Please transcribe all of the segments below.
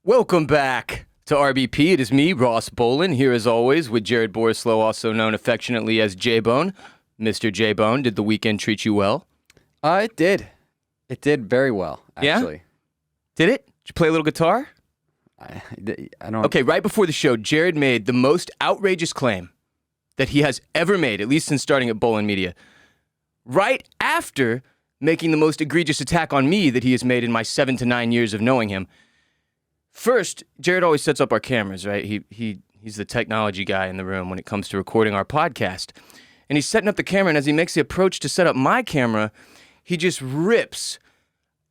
Welcome back to RBP. It is me, Ross Bolen, here as always with Jared Borislow, also known affectionately as J-Bone. Mr. J-Bone, did the weekend treat you well? It did. It did very well, actually. Yeah? Did it? Did you play a little guitar? I don't... Okay, right before the show, Jared made the most outrageous claim that he has ever made, at least since starting at Bolen Media, right after making the most egregious attack on me that he has made in my 7 to 9 years of knowing him. First, Jared always sets up our cameras, right? He's the technology guy in the room when it comes to recording our podcast. And he's setting up the camera, and as he makes the approach to set up my camera, he just rips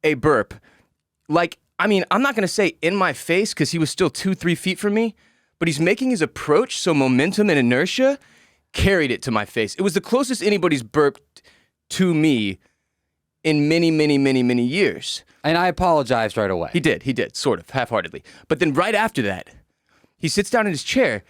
a burp. Like, I mean, I'm not going to say in my face because he was still 2-3 feet from me, but he's making his approach so momentum and inertia carried it to my face. It was the closest anybody's burped to me in many, many, many, many years. And I apologized right away. He did, sort of, half-heartedly. But then right after that, he sits down in his chair,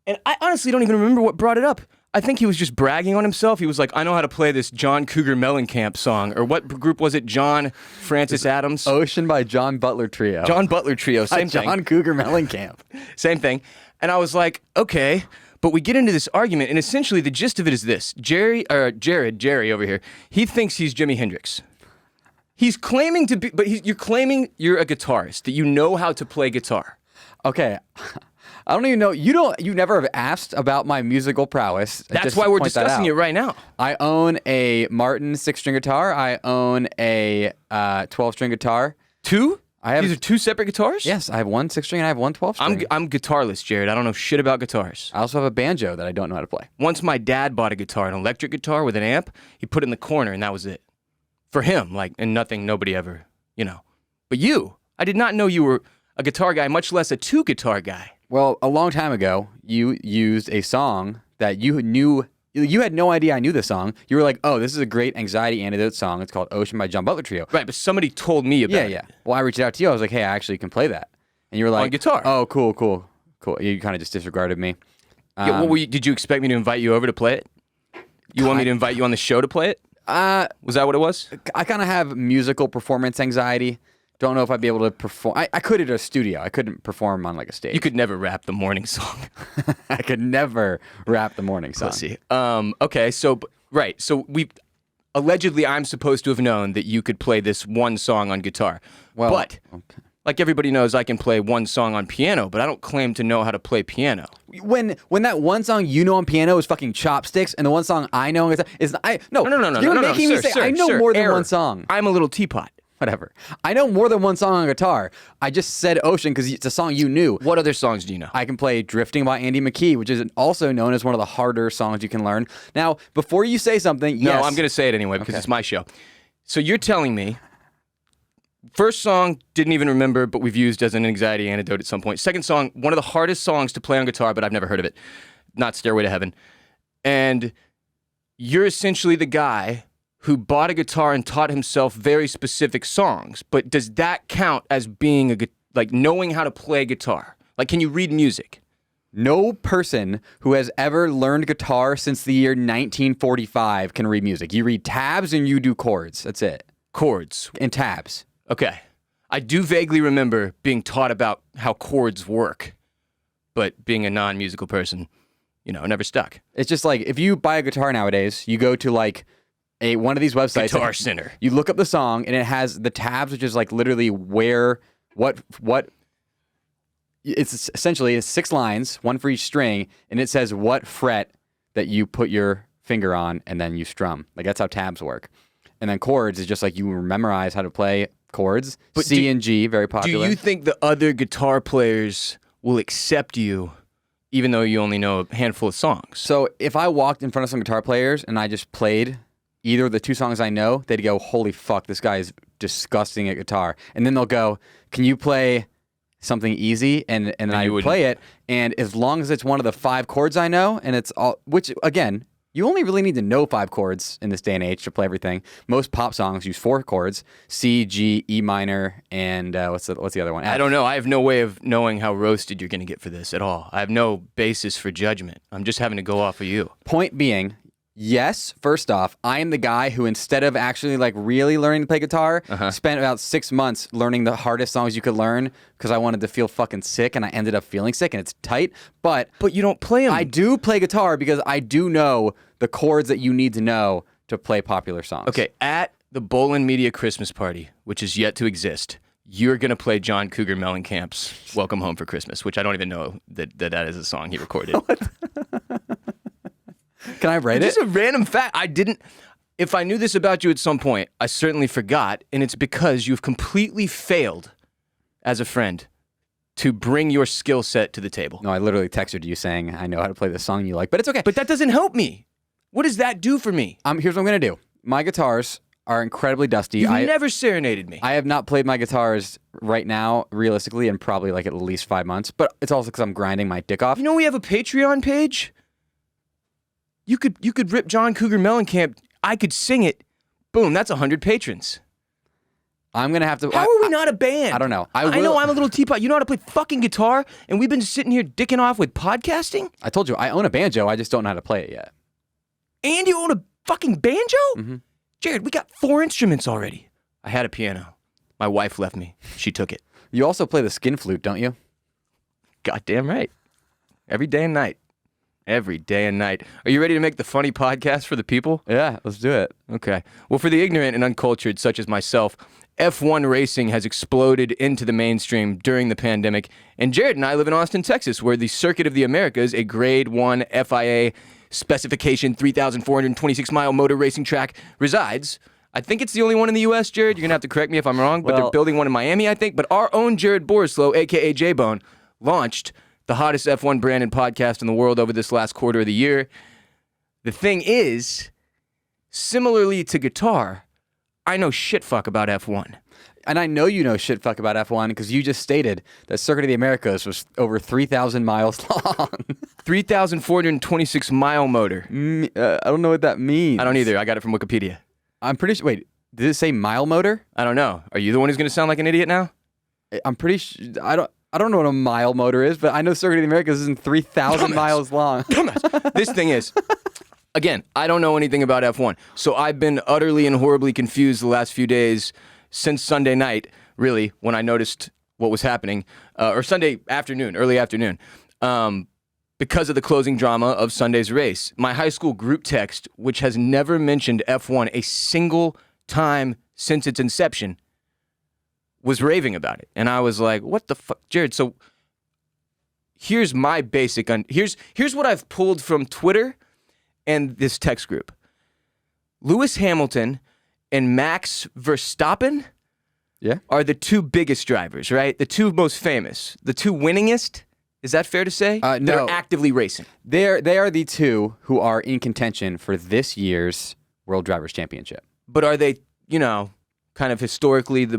and I honestly don't even remember what brought it up. I think he was just bragging on himself. He was like, I know how to play this John Cougar Mellencamp song. Or what group was it? John Francis Adams? Ocean by John Butler Trio. John Butler Trio, same thing. John Cougar Mellencamp. Same thing. And I was like, okay. But we get into this argument, and essentially the gist of it is this. Jerry over here, he thinks he's Jimi Hendrix. He's claiming to be, but you're claiming you're a guitarist, that you know how to play guitar. Okay. I don't even know. You never have asked about my musical prowess. That's why we're discussing it right now. I own a Martin 6-string guitar. I own a 12-string guitar. Two? These are two separate guitars? Yes, I have one 6-string and I have one 12-string. I'm guitarless, Jared. I don't know shit about guitars. I also have a banjo that I don't know how to play. Once my dad bought a guitar, an electric guitar with an amp. He put it in the corner, and that was it. For him, and nobody ever, But you, I did not know you were a guitar guy, much less a two-guitar guy. Well, a long time ago, you used a song that you knew. You had no idea I knew the song. You were like, oh, this is a great anxiety antidote song. It's called Ocean by John Butler Trio. Right, but somebody told me about it. Yeah. Well, I reached out to you. I was like, hey, I actually can play that. And you were like, on guitar. Oh, cool. You kind of just disregarded me. Yeah, did you expect me to invite you over to play it? You want me to invite you on the show to play it? Was that what it was? I kind of have musical performance anxiety. Don't know if I'd be able to perform. I could at a studio. I couldn't perform on a stage. You could never rap the morning song. I could never rap the morning song. Let's see. Okay, so allegedly I'm supposed to have known that you could play this one song on guitar. Well, but okay. Like everybody knows, I can play one song on piano, but I don't claim to know how to play piano. When that one song you know on piano is fucking Chopsticks, and the one song I know is No. You're making me say I know more than one song. I'm a little teapot. Whatever. I know more than one song on guitar. I just said Ocean because it's a song you knew. What other songs do you know? I can play Drifting by Andy McKee, which is also known as one of the harder songs you can learn. Now, before you say something, No, I'm going to say it anyway because it's my show. So you're telling me, first song, didn't even remember, but we've used as an anxiety antidote at some point. Second song, one of the hardest songs to play on guitar, but I've never heard of it. Not Stairway to Heaven. And you're essentially the guy who bought a guitar and taught himself very specific songs. But does that count as being knowing how to play guitar? Like, can you read music? No person who has ever learned guitar since the year 1945 can read music. You read tabs and you do chords. That's it. Chords. And tabs. Okay. I do vaguely remember being taught about how chords work, but being a non-musical person, never stuck. It's just like, if you buy a guitar nowadays, you go to one of these websites. Guitar Center. You look up the song, and it has the tabs, which is literally what. It's essentially 6 lines, one for each string, and it says what fret that you put your finger on, and then you strum. That's how tabs work. And then chords is just you memorize how to play chords. But C and G, very popular. Do you think the other guitar players will accept you, even though you only know a handful of songs? So if I walked in front of some guitar players and I just played either of the 2 songs I know, they'd go, holy fuck, this guy is disgusting at guitar. And then they'll go, can you play something easy? And I would play it. And as long as it's one of the 5 chords I know, and it's all, which again, you only really need to know 5 chords in this day and age to play everything. Most pop songs use 4 chords: C, G, E minor, and what's the other one? F. I don't know. I have no way of knowing how roasted you're going to get for this at all. I have no basis for judgment. I'm just having to go off of you. Point being, Yes, first off, I am the guy who, instead of actually like really learning to play guitar, spent about 6 months learning the hardest songs you could learn because I wanted to feel fucking sick, and I ended up feeling sick, and it's tight. But you don't play them. I do play guitar because I do know the chords that you need to know to play popular songs. Okay, at the Bolen Media Christmas party, which is yet to exist, you're going to play John Cougar Mellencamp's Welcome Home for Christmas, which I don't even know that is a song he recorded. Can I write it? Just a random fact. If I knew this about you at some point, I certainly forgot, and it's because you've completely failed as a friend to bring your skill set to the table. No, I literally texted you saying I know how to play this song you like, but it's okay. But that doesn't help me. What does that do for me? Here's what I'm going to do. My guitars are incredibly dusty. You've never serenaded me. I have not played my guitars right now, realistically, in probably like at least 5 months, but it's also because I'm grinding my dick off. You know we have a Patreon page? You could rip John Cougar Mellencamp. I could sing it. Boom, that's 100 patrons. I'm going to have to... How are we not a band? I don't know. I know I'm a little teapot. You know how to play fucking guitar? And we've been sitting here dicking off with podcasting? I told you, I own a banjo. I just don't know how to play it yet. And you own a fucking banjo? Mm-hmm. Jared, we got 4 instruments already. I had a piano. My wife left me. She took it. You also play the skin flute, don't you? Goddamn right. Every day and night. Every day and night. Are you ready to make the funny podcast for the people? Yeah, let's do it. Okay. Well, for the ignorant and uncultured such as myself, F1 racing has exploded into the mainstream during the pandemic. And Jared and I live in Austin, Texas, where the Circuit of the Americas, a Grade 1 FIA specification 3,426-mile motor racing track, resides. I think it's the only one in the U.S., Jared. You're going to have to correct me if I'm wrong, but they're building one in Miami, I think. But our own Jared Borislow, a.k.a. J-Bone, launched the hottest F1 branded podcast in the world over this last quarter of the year. The thing is, similarly to guitar, I know shit fuck about F1. And I know you know shit fuck about F1 because you just stated that Circuit of the Americas was over 3,000 miles long. 3,426-mile motor. I don't know what that means. I don't either. I got it from Wikipedia. I'm pretty sure. Wait, did it say mile motor? I don't know. Are you the one who's going to sound like an idiot now? I'm pretty sure. I don't know what a mile motor is, but I know Circuit of the Americas isn't 3,000 miles long. This thing is, again, I don't know anything about F1, so I've been utterly and horribly confused the last few days since Sunday night, really, when I noticed what was happening, or Sunday afternoon, early afternoon, because of the closing drama of Sunday's race. My high school group text, which has never mentioned F1 a single time since its inception, was raving about it. And I was like, what the fuck, Jared? So here's my basic, here's what I've pulled from Twitter and this text group. Lewis Hamilton and Max Verstappen are the 2 biggest drivers, right? The 2 most famous, the 2 winningest. Is that fair to say? No. They're actively racing. They are the 2 who are in contention for this year's World Drivers' Championship. But are they, kind of historically the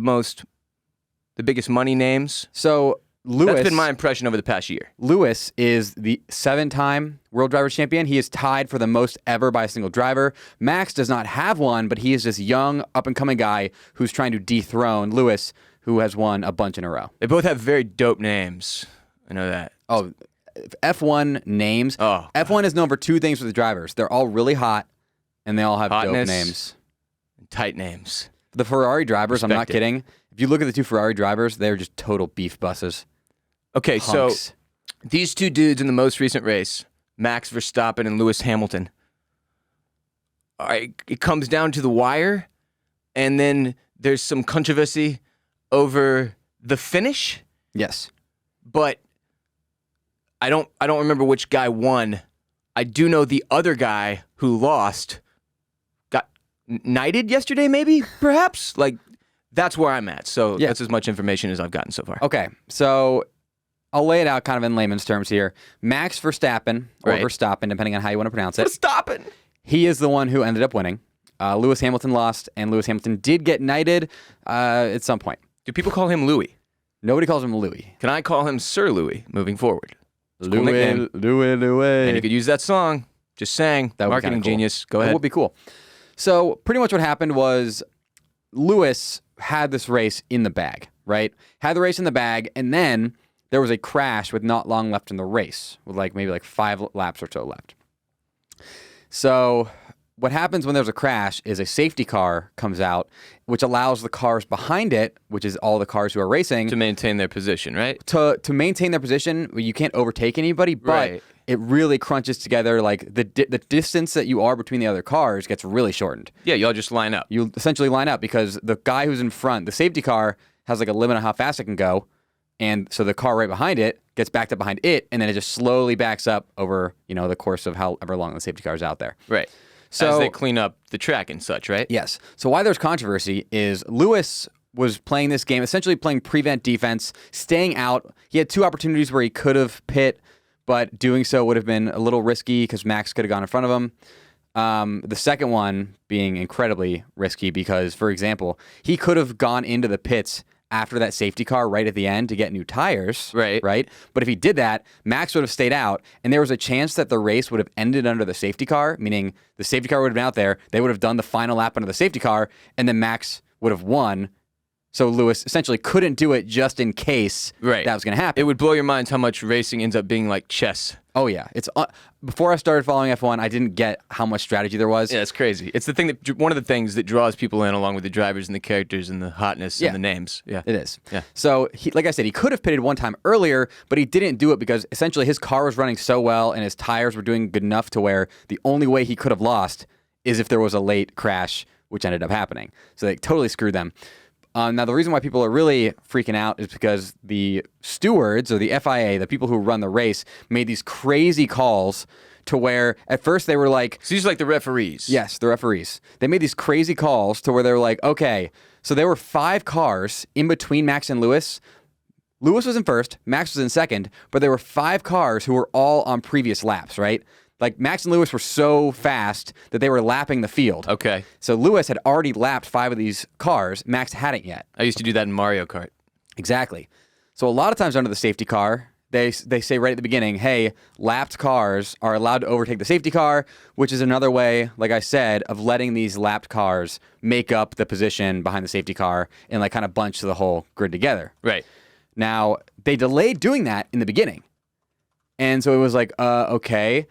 biggest money names? So Lewis... That's been my impression over the past year. Lewis is the 7-time World Drivers' Champion. He is tied for the most ever by a single driver. Max does not have one, but he is this young, up-and-coming guy who's trying to dethrone Lewis, who has won a bunch in a row. They both have very dope names. I know that. Oh, F1 names. Oh, F1 is known for 2 things for the drivers. They're all really hot, and they all have hotness, dope names. Tight names. The Ferrari drivers, I'm not Respect it. kidding. If you look at the 2 Ferrari drivers, they're just total beef buses. Okay, Hunks. so these 2 dudes in the most recent race, Max Verstappen and Lewis Hamilton, it comes down to the wire, and then there's some controversy over the finish. Yes. But I don't remember which guy won. I do know the other guy who lost got knighted yesterday, maybe, perhaps? Like, that's where I'm at. So that's as much information as I've gotten so far. Okay, so I'll lay it out kind of in layman's terms here. Max Verstappen, or Verstappen, depending on how you want to pronounce it. Verstappen! He is the one who ended up winning. Lewis Hamilton lost, and Lewis Hamilton did get knighted at some point. Do people call him Louis? Nobody calls him Louis. Can I call him Sir Louis moving forward? Louis. And you could use that song. Just saying. That would be Marketing kinda cool. genius. Go ahead. That would be cool. So pretty much what happened was Lewis had this race in the bag, right? Had the race in the bag, and then there was a crash with not long left in the race, with maybe 5 laps or so left. So what happens when there's a crash is a safety car comes out, which allows the cars behind it, which is all the cars who are racing, To maintain their position, right? to maintain their position. You can't overtake anybody, but Right. it really crunches together. Like the distance that you are between the other cars gets really shortened. Yeah, y'all just line up. You essentially line up because the guy who's in front, the safety car, has like a limit on how fast it can go. And so the car right behind it gets backed up behind it, and then it just slowly backs up over, the course of however long the safety car is out there. Right. So As they clean up the track and such, right? yes. So why there's controversy is Lewis was playing this game, essentially playing prevent defense, staying out. He had 2 opportunities where he could have pit, but doing so would have been a little risky because Max could have gone in front of him. The second one being incredibly risky because, for example, he could have gone into the pits after that safety car right at the end to get new tires. Right. Right. But if he did that, Max would have stayed out, and there was a chance that the race would have ended under the safety car, meaning the safety car would have been out there. They would have done the final lap under the safety car, and then Max would have won. So Lewis essentially couldn't do it just in case Right. that was going to happen. It would blow your minds how much racing ends up being like chess. Oh, yeah. It's before I started following F1, I didn't get how much strategy there was. Yeah, it's crazy. It's one of the things that draws people in, along with the drivers and the characters and the hotness and the names. Yeah, It is. Yeah. So, like I said, he could have pitted one time earlier, but he didn't do it because essentially his car was running so well and his tires were doing good enough to where the only way he could have lost is if there was a late crash, which ended up happening. So they totally screwed them. Now, the reason why people are really freaking out is because the stewards or the FIA, the people who run the race, made these crazy calls to where at first they were like, So these are like the referees. yes, the referees. They made these crazy calls to where they were like, okay, so there were 5 cars in between Max and Lewis. Lewis was in first, Max was in second, but there were 5 cars who were all on previous laps, right? Like Max and Lewis were so fast that they were lapping the field. Okay. So Lewis had already lapped 5 of these cars. Max hadn't yet. I used to do that in Mario Kart. Exactly. So a lot of times under the safety car, they say right at the beginning, hey, lapped cars are allowed to overtake the safety car, which is another way, like I said, of letting these lapped cars make up the position behind the safety car and like kind of bunch the whole grid together. Right. Now, they delayed doing that in the beginning. And so it was like, okay.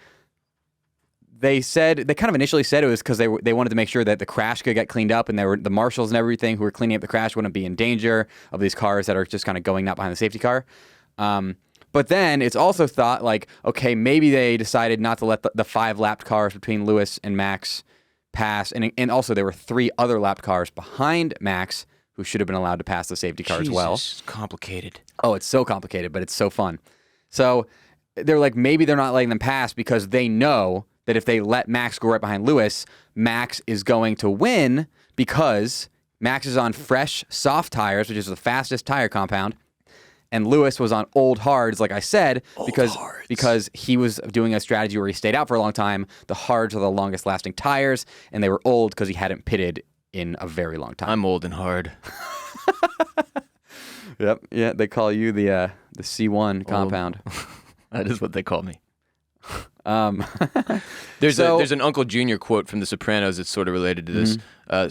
They kind of initially said it was because they wanted to make sure that the crash could get cleaned up, and the marshals and everything who were cleaning up the crash wouldn't be in danger of these cars that are just kind of going up behind the safety car. But then it's also thought like, okay, maybe they decided not to let the 5 lapped cars between Lewis and Max pass, and also there were 3 other lapped cars behind Max who should have been allowed to pass the safety car as well. Jesus, complicated. Oh, it's so complicated, but it's so fun. So they're like, maybe they're not letting them pass because they know that if they let Max go right behind Lewis, Max is going to win because Max is on fresh, soft tires, which is the fastest tire compound, and Lewis was on old hards, like I said, because he was doing a strategy where he stayed out for a long time. The hards are the longest lasting tires, and they were old because he hadn't pitted in a very long time. I'm old and hard. Yep. Yeah, they call you the C1 compound. That is what they call me. Um, There's an Uncle Junior quote from The Sopranos that's sort of related to this.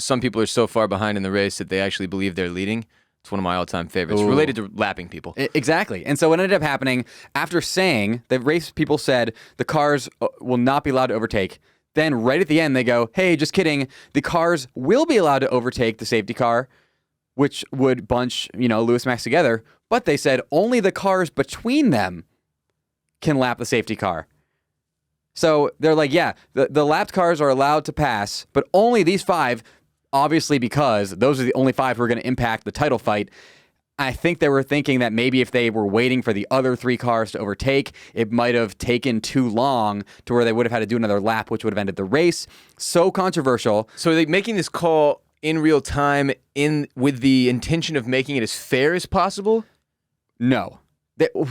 Some people are so far behind in the race that they actually believe they're leading. It's one of my all-time favorites, related to lapping people. Exactly. And so what ended up happening, after saying, the race people said the cars will not be allowed to overtake, then right at the end they go, hey, just kidding, the cars will be allowed to overtake the safety car, which would bunch, Lewis and Max together, but they said only the cars between them can lap the safety car. So they're like, yeah, the lapped cars are allowed to pass, but only these 5, obviously because those are the only 5 who are going to impact the title fight. I think they were thinking that maybe if they were waiting for the other 3 cars to overtake, it might have taken too long to where they would have had to do another lap, which would have ended the race. So controversial. So are they making this call in real time with the intention of making it as fair as possible? No.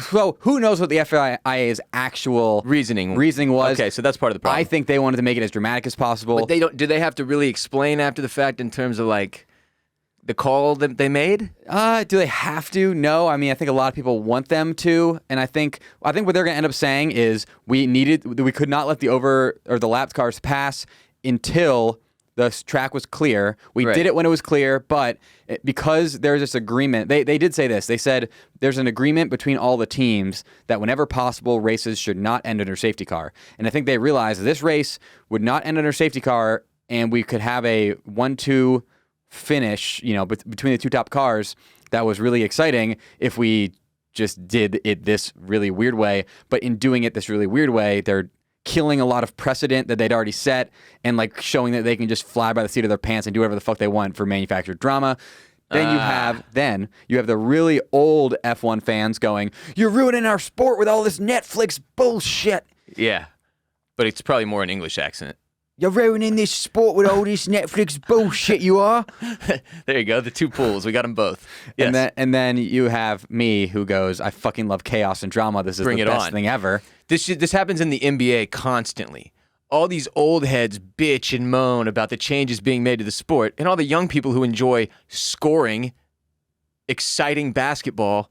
So who knows what the FIA's actual reasoning was? Okay, so that's part of the problem. I think they wanted to make it as dramatic as possible. But they don't. Do they have to really explain after the fact in terms of like the call that they made? Do they have to? No. I mean, I think a lot of people want them to, and I think what they're going to end up saying is we could not let the lapped cars pass until The track was clear. We Right. did it when it was clear, but because there's this agreement, they did say this. They said there's an agreement between all the teams that whenever possible, races should not end under safety car. And I think they realized this race would not end under safety car, and we could have a 1-2 finish, between the two top cars. That was really exciting if we just did it this really weird way. But in doing it this really weird way, they're killing a lot of precedent that they'd already set and like showing that they can just fly by the seat of their pants and do whatever the fuck they want for manufactured drama. Then you have the really old F1 fans going, "You're ruining our sport with all this Netflix bullshit." Yeah, but it's probably more an English accent. "You're ruining this sport with all this Netflix bullshit, you are." There you go. The two pools. We got them both. Yes. And then you have me who goes, "I fucking love chaos and drama. This is Bring the it best on. thing ever." This happens in the NBA constantly. All these old heads bitch and moan about the changes being made to the sport, and all the young people who enjoy scoring, exciting basketball,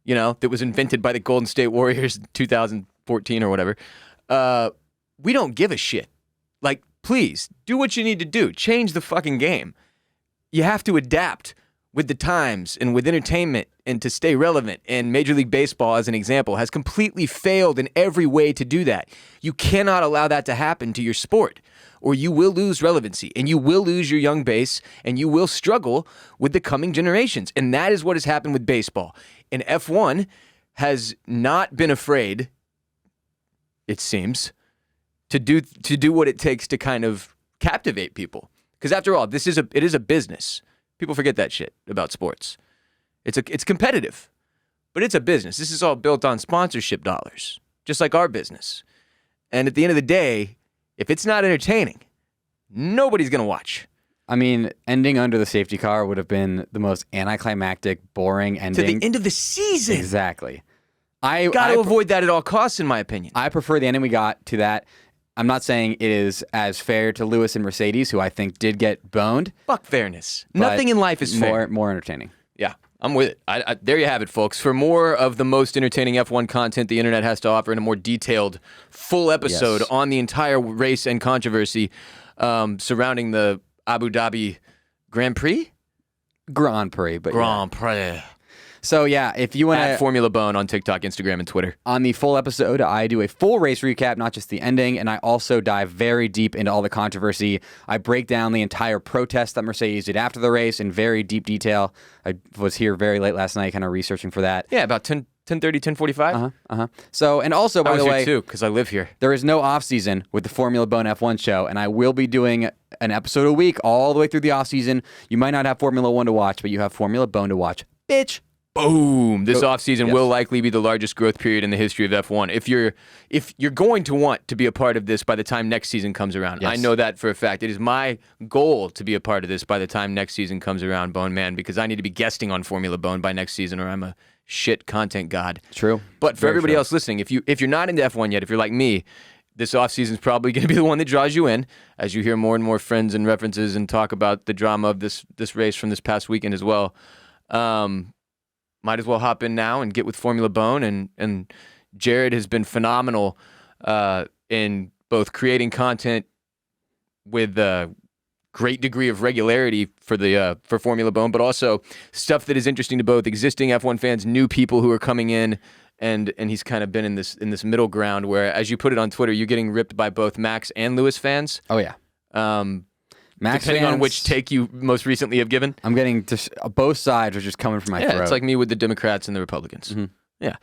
that was invented by the Golden State Warriors in 2014 or whatever. We don't give a shit. Like, please, do what you need to do. Change the fucking game. You have to adapt with the times and with entertainment and to stay relevant. And Major League Baseball, as an example, has completely failed in every way to do that. You cannot allow that to happen to your sport, or you will lose relevancy and you will lose your young base and you will struggle with the coming generations. And that is what has happened with baseball. And F1 has not been afraid, it seems, to do what it takes to kind of captivate people. Because after all, it is a business. People forget that shit about sports. It's competitive, but it's a business. This is all built on sponsorship dollars, just like our business. And at the end of the day, if it's not entertaining, nobody's going to watch. I mean, ending under the safety car would have been the most anticlimactic, boring ending. To the end of the season. Exactly. Got to avoid that at all costs, in my opinion. I prefer the ending we got to that. I'm not saying it is as fair to Lewis and Mercedes, who I think did get boned. Fuck fairness. Nothing in life is fair. More entertaining. Yeah, I'm with it. There you have it, folks. For more of the most entertaining F1 content the internet has to offer in a more detailed, full episode on the entire race and controversy surrounding the Abu Dhabi Grand Prix? Grand Prix. Grand Prix. So, yeah, if you want to... At Formula Bone on TikTok, Instagram, and Twitter. On the full episode, I do a full race recap, not just the ending, and I also dive very deep into all the controversy. I break down the entire protest that Mercedes did after the race in very deep detail. I was here very late last night kind of researching for that. Yeah, about 10:30, 10:45. So, and also, by the way... I was here, too, because I live here. There is no off-season with the Formula Bone F1 show, and I will be doing an episode a week all the way through the off-season. You might not have Formula 1 to watch, but you have Formula Bone to watch. Bitch! Boom! This offseason will likely be the largest growth period in the history of F1. If you're going to want to be a part of this by the time next season comes around, I know that for a fact. It is my goal to be a part of this by the time next season comes around, Bone Man, because I need to be guesting on Formula Bone by next season, or I'm a shit content god. True. But for everybody else listening, if you're not into F1 yet, if you're like me, this offseason is probably going to be the one that draws you in, as you hear more and more friends and references and talk about the drama of this race from this past weekend as well. Might as well hop in now and get with Formula Bone. And Jared has been phenomenal in both creating content with a great degree of regularity for Formula Bone, but also stuff that is interesting to both existing F1 fans, new people who are coming in, and he's kind of been in this middle ground where, as you put it on Twitter, you're getting ripped by both Max and Lewis fans. Oh yeah. Max depending fans, on which take you most recently have given. I'm getting just both sides are just coming from my throat. Yeah, it's like me with the Democrats and the Republicans. Mm-hmm. Yeah.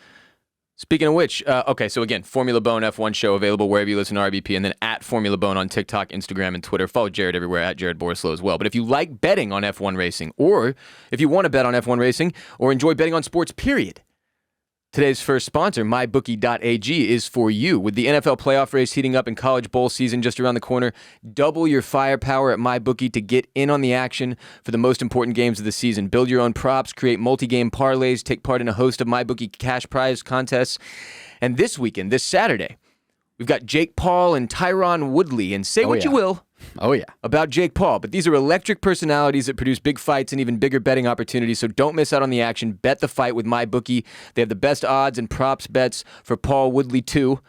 Speaking of which, okay, so again, Formula Bone F1 show available wherever you listen to RBP, and then at Formula Bone on TikTok, Instagram, and Twitter. Follow Jared everywhere at Jared Borislow as well. But if you like betting on F1 racing, or if you want to bet on F1 racing, or enjoy betting on sports, period, today's first sponsor, MyBookie.ag, is for you. With the NFL playoff race heating up and college bowl season just around the corner, double your firepower at MyBookie to get in on the action for the most important games of the season. Build your own props, create multi-game parlays, take part in a host of MyBookie cash prize contests. And this weekend, this Saturday, we've got Jake Paul and Tyron Woodley. And say what you will about Jake Paul, but these are electric personalities that produce big fights and even bigger betting opportunities, so don't miss out on the action. Bet the fight with MyBookie. They have the best odds and props bets for Paul Woodley too,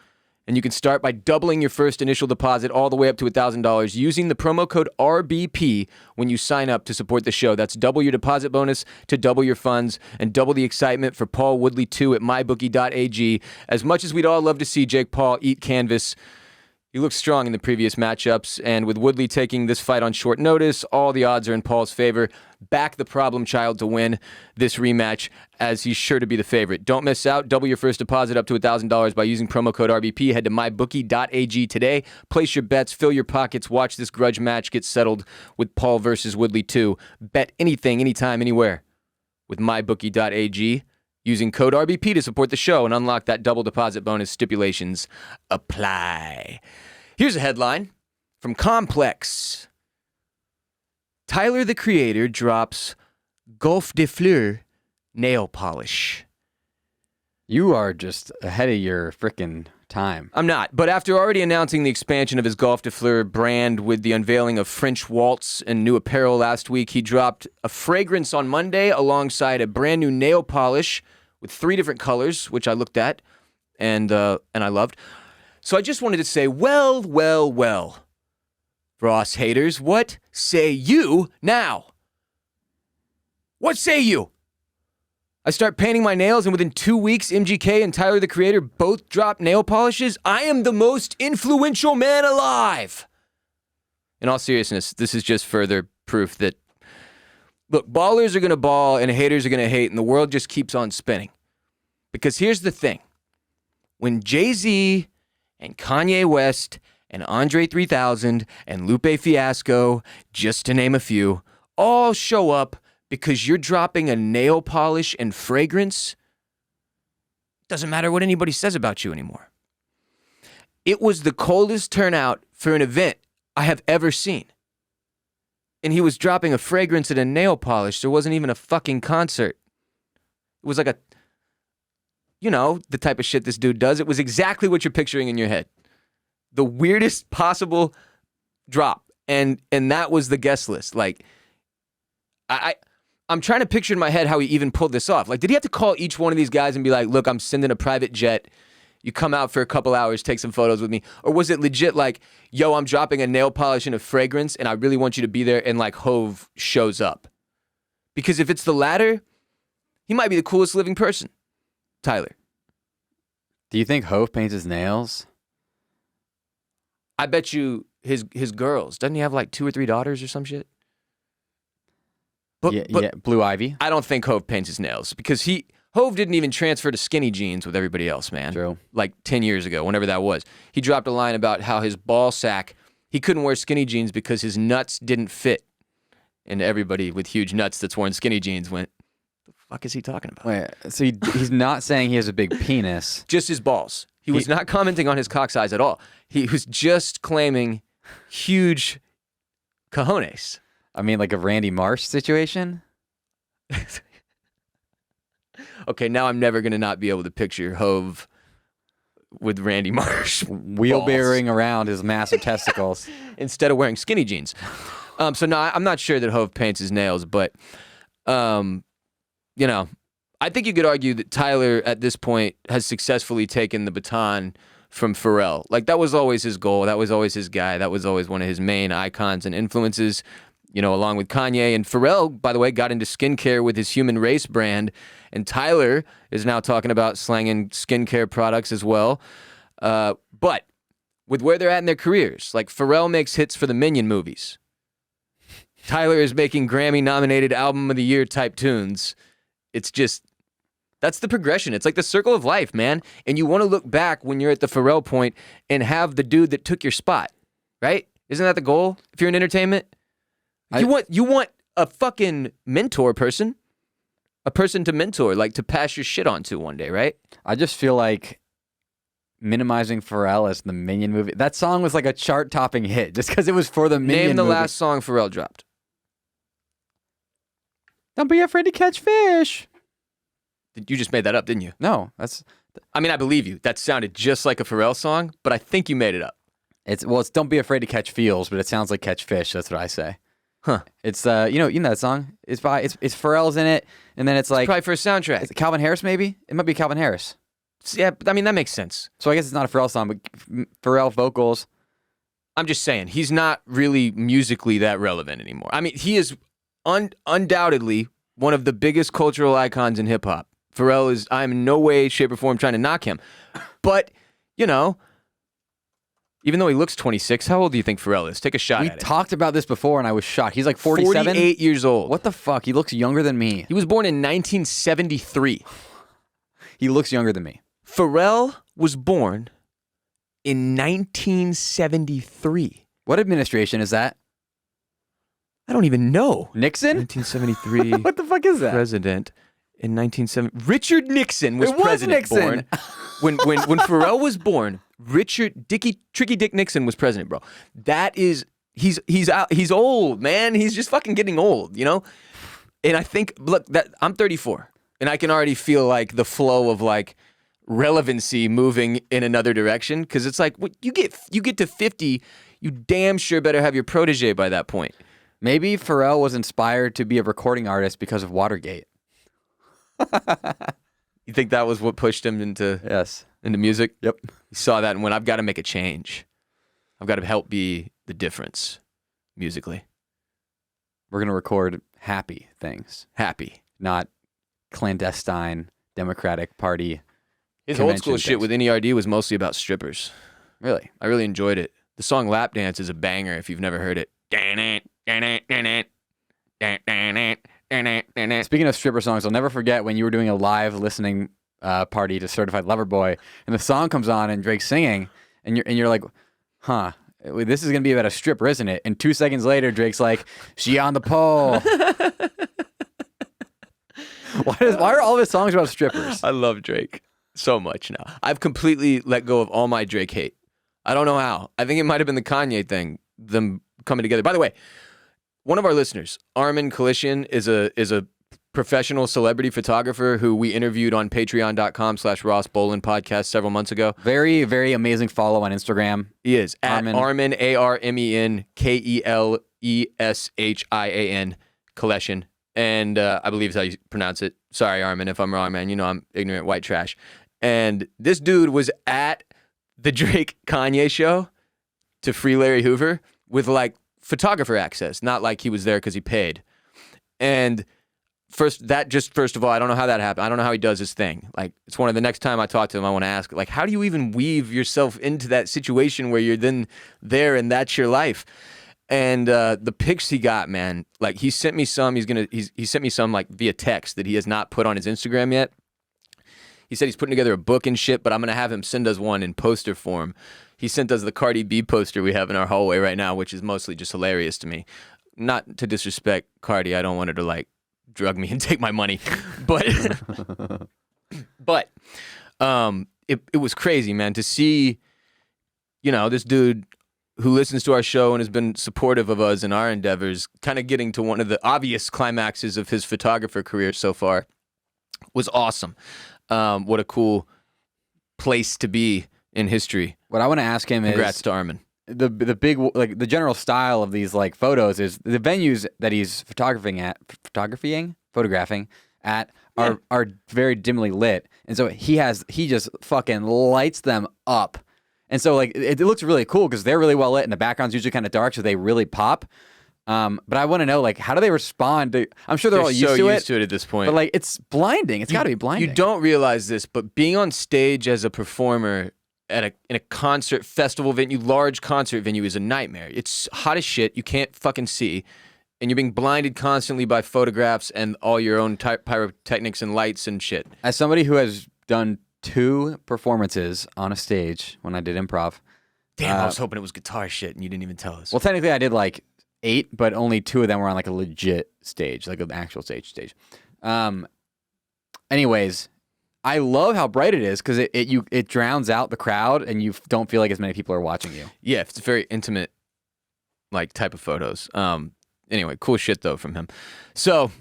And you can start by doubling your first initial deposit all the way up to $1,000 using the promo code RBP when you sign up to support the show. That's double your deposit bonus to double your funds and double the excitement for Paul Woodley 2 at MyBookie.ag. As much as we'd all love to see Jake Paul eat canvas, he looked strong in the previous matchups, and with Woodley taking this fight on short notice, all the odds are in Paul's favor. Back the problem child to win this rematch, as he's sure to be the favorite. Don't miss out. Double your first deposit up to $1,000 by using promo code RBP. Head to MyBookie.ag today. Place your bets, fill your pockets, watch this grudge match get settled with Paul versus Woodley 2. Bet anything, anytime, anywhere with MyBookie.ag. Using code RBP to support the show and unlock that double deposit bonus. Stipulations apply. Here's a headline from Complex. Tyler, the Creator, drops Golf de Fleur nail polish. You are just ahead of your frickin' time. I'm not, but after already announcing the expansion of his Golf de Fleur brand with the unveiling of French Waltz and new apparel last week, he dropped a fragrance on Monday alongside a brand new nail polish with 3 different colors, which I looked at and I loved. So I just wanted to say, well, Ross haters, what say you now? What say you? I start painting my nails, and within 2 weeks, MGK and Tyler, the Creator, both drop nail polishes. I am the most influential man alive. In all seriousness, this is just further proof that, look, ballers are going to ball and haters are going to hate, and the world just keeps on spinning. Because here's the thing. When Jay-Z and Kanye West and Andre 3000 and Lupe Fiasco, just to name a few, all show up because you're dropping a nail polish and fragrance, doesn't matter what anybody says about you anymore. It was the coldest turnout for an event I have ever seen. And he was dropping a fragrance and a nail polish. There wasn't even a fucking concert. It was like a, you know, the type of shit this dude does. It was exactly what you're picturing in your head. The weirdest possible drop. And that was the guest list. Like, I'm trying to picture in my head how he even pulled this off. Like, did he have to call each one of these guys and be like, look, I'm sending a private jet. You come out for a couple hours, take some photos with me. Or was it legit like, yo, I'm dropping a nail polish and a fragrance, and I really want you to be there, and like Hove shows up? Because if it's the latter, he might be the coolest living person. Tyler. Do you think Hove paints his nails? I bet you his girls. Doesn't he have like 2 or 3 daughters or some shit? But Blue Ivy. I don't think Hove paints his nails because Hove didn't even transfer to skinny jeans with everybody else, man. True. Like 10 years ago, whenever that was. He dropped a line about how his ball sack, he couldn't wear skinny jeans because his nuts didn't fit. And everybody with huge nuts that's worn skinny jeans went, the fuck is he talking about? Wait, so he's not saying he has a big penis. Just his balls. He was not commenting on his cock size at all. He was just claiming huge cojones. I mean, like a Randy Marsh situation? Okay, now I'm never going to not be able to picture Hove with Randy Marsh. Wheelbarrowing around his massive testicles. Instead of wearing skinny jeans. So no, I'm not sure that Hove paints his nails, but, you know, I think you could argue that Tyler at this point has successfully taken the baton from Pharrell. Like, that was always his goal. That was always his guy. That was always one of his main icons and influences, you know, along with Kanye. And Pharrell, by the way, got into skincare with his Human Race brand. And Tyler is now talking about slanging skincare products as well. But with where they're at in their careers, like Pharrell makes hits for the Minion movies. Tyler is making Grammy-nominated Album of the Year type tunes. It's just, that's the progression. It's like the circle of life, man. And you want to look back when you're at the Pharrell point and have the dude that took your spot, right? Isn't that the goal if you're in entertainment? You want a fucking mentor person, a person to mentor, like to pass your shit on to one day, right? I just feel like minimizing Pharrell as the Minion movie. That song was like a chart-topping hit just because it was for the Minion Name the movie. last song Pharrell dropped. Don't be afraid to catch fish. You just made that up, didn't you? No, that's. I mean, I believe you. That sounded just like a Pharrell song, but I think you made it up. It's Don't be afraid to catch feels, but it sounds like catch fish. That's what I say. Huh. It's you know that song. It's Pharrell's in it, and then it's like Probably for a soundtrack. Calvin Harris maybe. It might be Calvin Harris. Yeah, I mean, that makes sense. So I guess it's not a Pharrell song, but Pharrell vocals. I'm just saying, he's not really musically that relevant anymore. I mean, he is undoubtedly one of the biggest cultural icons in hip hop. Pharrell is, I'm in no way, shape, or form trying to knock him. But, you know, even though he looks 26, how old do you think Pharrell is? Take a shot We at it. talked about this before, and I was shocked. He's like 47? 48 years old. What the fuck? He looks younger than me. He was born in 1973. He looks younger than me. Pharrell was born in 1973. What administration is that? I don't even know. Nixon? 1973 What the fuck is that? president in 1970. Richard Nixon was It was president. Nixon. Born. when Pharrell was born, Tricky Dick Nixon was president, bro. That is, he's out. He's old, man. He's just fucking getting old, you know. And I think, look, that I'm 34, and I can already feel like the flow of like relevancy moving in another direction, because it's like you get to 50, you damn sure better have your protege by that point. Maybe Pharrell was inspired to be a recording artist because of Watergate. You think that was what pushed him into music? Yep. He saw that and went, I've got to make a change. I've got to help be the difference musically. We're going to record happy things, Happy. not clandestine Democratic Party. His old convention school shit things. with NERD was mostly about strippers. Really? I really enjoyed it. The song Lap Dance is a banger if you've never heard it. Speaking of stripper songs, I'll never forget when you were doing a live listening party to Certified Lover Boy, and the song comes on and Drake's singing, and you're like, huh, this is gonna be about a stripper, isn't it? And 2 seconds later, Drake's like, she on the pole. Why are all of his songs about strippers? I love Drake so much now. I've completely let go of all my Drake hate. I don't know how. I think it might have been the Kanye thing, them coming together. By the way, one of our listeners, Armin Kardashian, is a professional celebrity photographer who we interviewed on patreon.com/Ross Bolen podcast several months ago. Very, very amazing follow on Instagram. He is at Armin. Armen, Kelshian, Kardashian. And I believe is how you pronounce it. Sorry, Armin, if I'm wrong, man. You know I'm ignorant white trash. And this dude was at the Drake Kanye show to Free Larry Hoover with like photographer access, not like he was there because he paid. And first of all, I don't know how that happened. I don't know how he does his thing. Like, it's one of the next time I talk to him, I want to ask, like, how do you even weave yourself into that situation where you're then there and that's your life? And the pics he got, man, like he sent me some. He sent me some like via text that he has not put on his Instagram yet. He said he's putting together a book and shit, but I'm gonna have him send us one in poster form. He sent us the Cardi B poster we have in our hallway right now, which is mostly just hilarious to me. Not to disrespect Cardi, I don't want her to like drug me and take my money, but it was crazy, man, to see, you know, this dude who listens to our show and has been supportive of us in our endeavors, kind of getting to one of the obvious climaxes of his photographer career so far, was awesome. What a cool place to be in history. What I want to ask him Congrats is to Armin. the big, like the general style of these like photos is the venues that he's photographing at are very dimly lit, and so he just fucking lights them up. And so, like, it looks really cool because they're really well lit and the background's usually kind of dark, so they really pop. But I want to know, like, how do they respond to... I'm sure they're all used so to used to it at this point. But, like, it's blinding. It's got to be blinding. You don't realize this, but being on stage as a performer in a concert festival venue, large concert venue, is a nightmare. It's hot as shit. You can't fucking see. And you're being blinded constantly by photographs and all your own pyrotechnics and lights and shit. As somebody who has done 2 performances on a stage when I did improv. Damn, I was hoping it was guitar shit and you didn't even tell us. Well, technically I did like 8, but only 2 of them were on like a legit stage, like an actual stage. Anyways, I love how bright it is because it drowns out the crowd and you don't feel like as many people are watching you. Yeah, it's very intimate, like, type of photos. Anyway, cool shit though from him. So,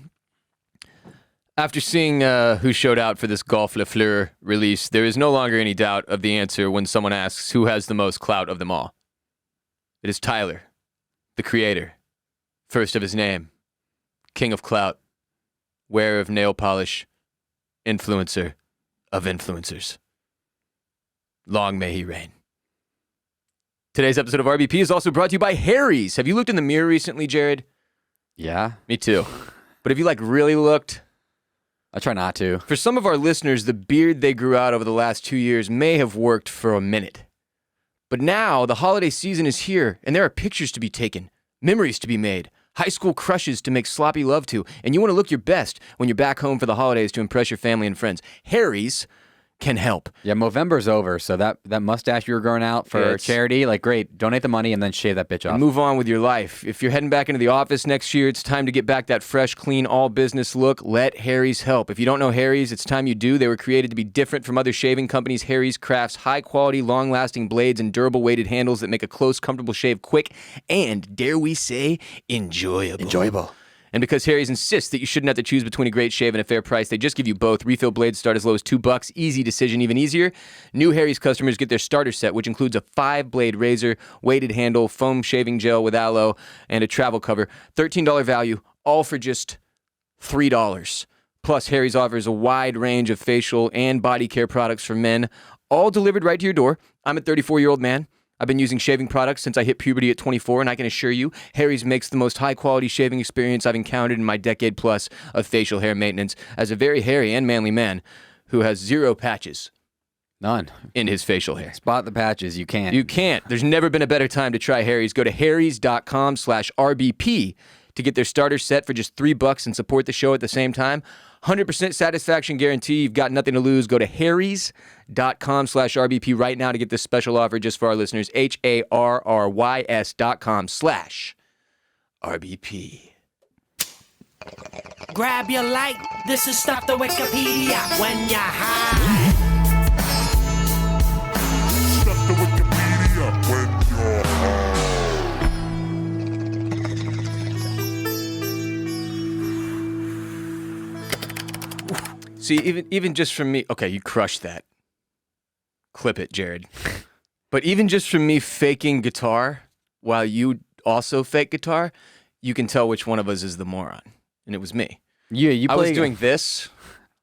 after seeing who showed out for this Golf Le Fleur release, there is no longer any doubt of the answer when someone asks who has the most clout of them all. It is Tyler, the creator, first of his name, king of clout, wearer of nail polish, influencer of influencers. Long may he reign. Today's episode of RBP is also brought to you by Harry's. Have you looked in the mirror recently, Jared? Yeah. Me too. But have you really looked? I try not to. For some of our listeners, the beard they grew out over the last 2 years may have worked for a minute. But now the holiday season is here, and there are pictures to be taken, memories to be made, high school crushes to make sloppy love to, and you want to look your best when you're back home for the holidays to impress your family and friends. Harry's can help. Yeah, Movember's over, so that mustache you were growing out for charity, great, donate the money and then shave that bitch off. And move on with your life. If you're heading back into the office next year, it's time to get back that fresh, clean, all-business look. Let Harry's help. If you don't know Harry's, it's time you do. They were created to be different from other shaving companies. Harry's crafts high-quality, long-lasting blades and durable weighted handles that make a close, comfortable shave quick and, dare we say, enjoyable. And because Harry's insists that you shouldn't have to choose between a great shave and a fair price, they just give you both. Refill blades start as low as $2. Easy decision, even easier. New Harry's customers get their starter set, which includes a 5-blade razor, weighted handle, foam shaving gel with aloe, and a travel cover. $13 value, all for just $3. Plus, Harry's offers a wide range of facial and body care products for men, all delivered right to your door. I'm a 34-year-old man. I've been using shaving products since I hit puberty at 24, and I can assure you, Harry's makes the most high-quality shaving experience I've encountered in my decade plus of facial hair maintenance as a very hairy and manly man who has 0 patches. None. In his facial hair. Spot the patches. You can't. You can't. There's never been a better time to try Harry's. Go to harrys.com/RBP to get their starter set for just $3 and support the show at the same time. 100% satisfaction guarantee. You've got nothing to lose. Go to harrys.com/RBP right now to get this special offer just for our listeners. HARRYS.com/RBP. Grab your light. This is Stuff the Wikipedia when you're high. Stuff the Wikipedia when you're high. See, even just from me, okay, you crushed that. Clip it, Jared. But even just from me faking guitar while you also fake guitar, you can tell which one of us is the moron. And it was me. Yeah, I was doing this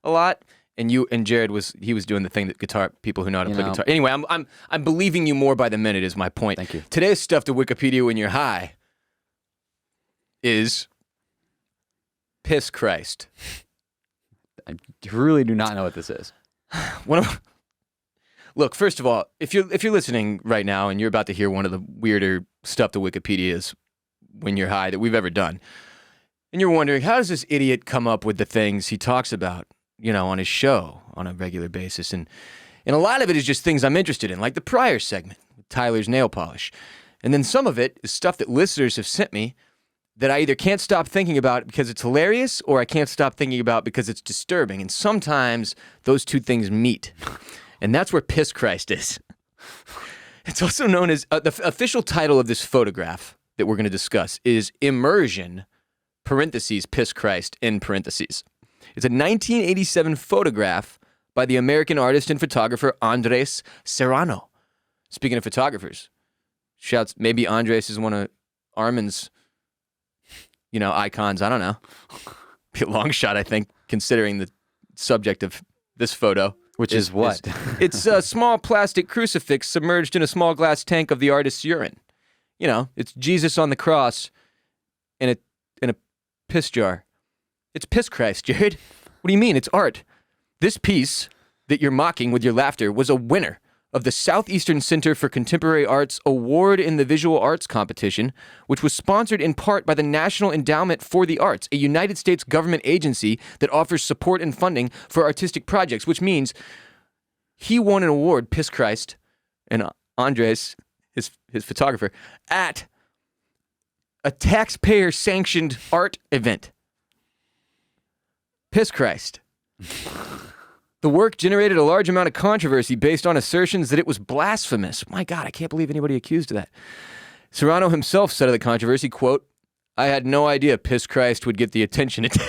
a lot, and Jared was doing the thing that guitar people who know how to play guitar. Anyway, I'm believing you more by the minute is my point. Thank you. Today's Stuff to Wikipedia when you're high is Piss Christ. I really do not know what this is. Look, first of all, if you're listening right now and you're about to hear one of the weirder Stuff to Wikipedias when you're high that we've ever done, and you're wondering, how does this idiot come up with the things he talks about, on his show on a regular basis? And a lot of it is just things I'm interested in, like the prior segment, Tyler's nail polish. And then some of it is stuff that listeners have sent me that I either can't stop thinking about because it's hilarious or I can't stop thinking about because it's disturbing. And sometimes those two things meet. And that's where Piss Christ is. It's also known as, the official title of this photograph that we're going to discuss is Immersion, parentheses, Piss Christ, in parentheses. It's a 1987 photograph by the American artist and photographer Andres Serrano. Speaking of photographers, shouts, maybe Andres is one of Armin's icons. I don't know. Be a long shot, I think, considering the subject of this photo. Which is what? It's a small plastic crucifix submerged in a small glass tank of the artist's urine. It's Jesus on the cross in a piss jar. It's Piss Christ, Jared. What do you mean? It's art. This piece that you're mocking with your laughter was a winner of the Southeastern Center for Contemporary Arts Award in the Visual Arts Competition, which was sponsored in part by the National Endowment for the Arts, a United States government agency that offers support and funding for artistic projects, which means he won an award, Piss Christ, and Andres, his photographer, at a taxpayer-sanctioned art event. Piss Christ. The work generated a large amount of controversy based on assertions that it was blasphemous. My God, I can't believe anybody accused of that. Serrano himself said of the controversy, quote, "I had no idea Piss Christ would get the attention it did."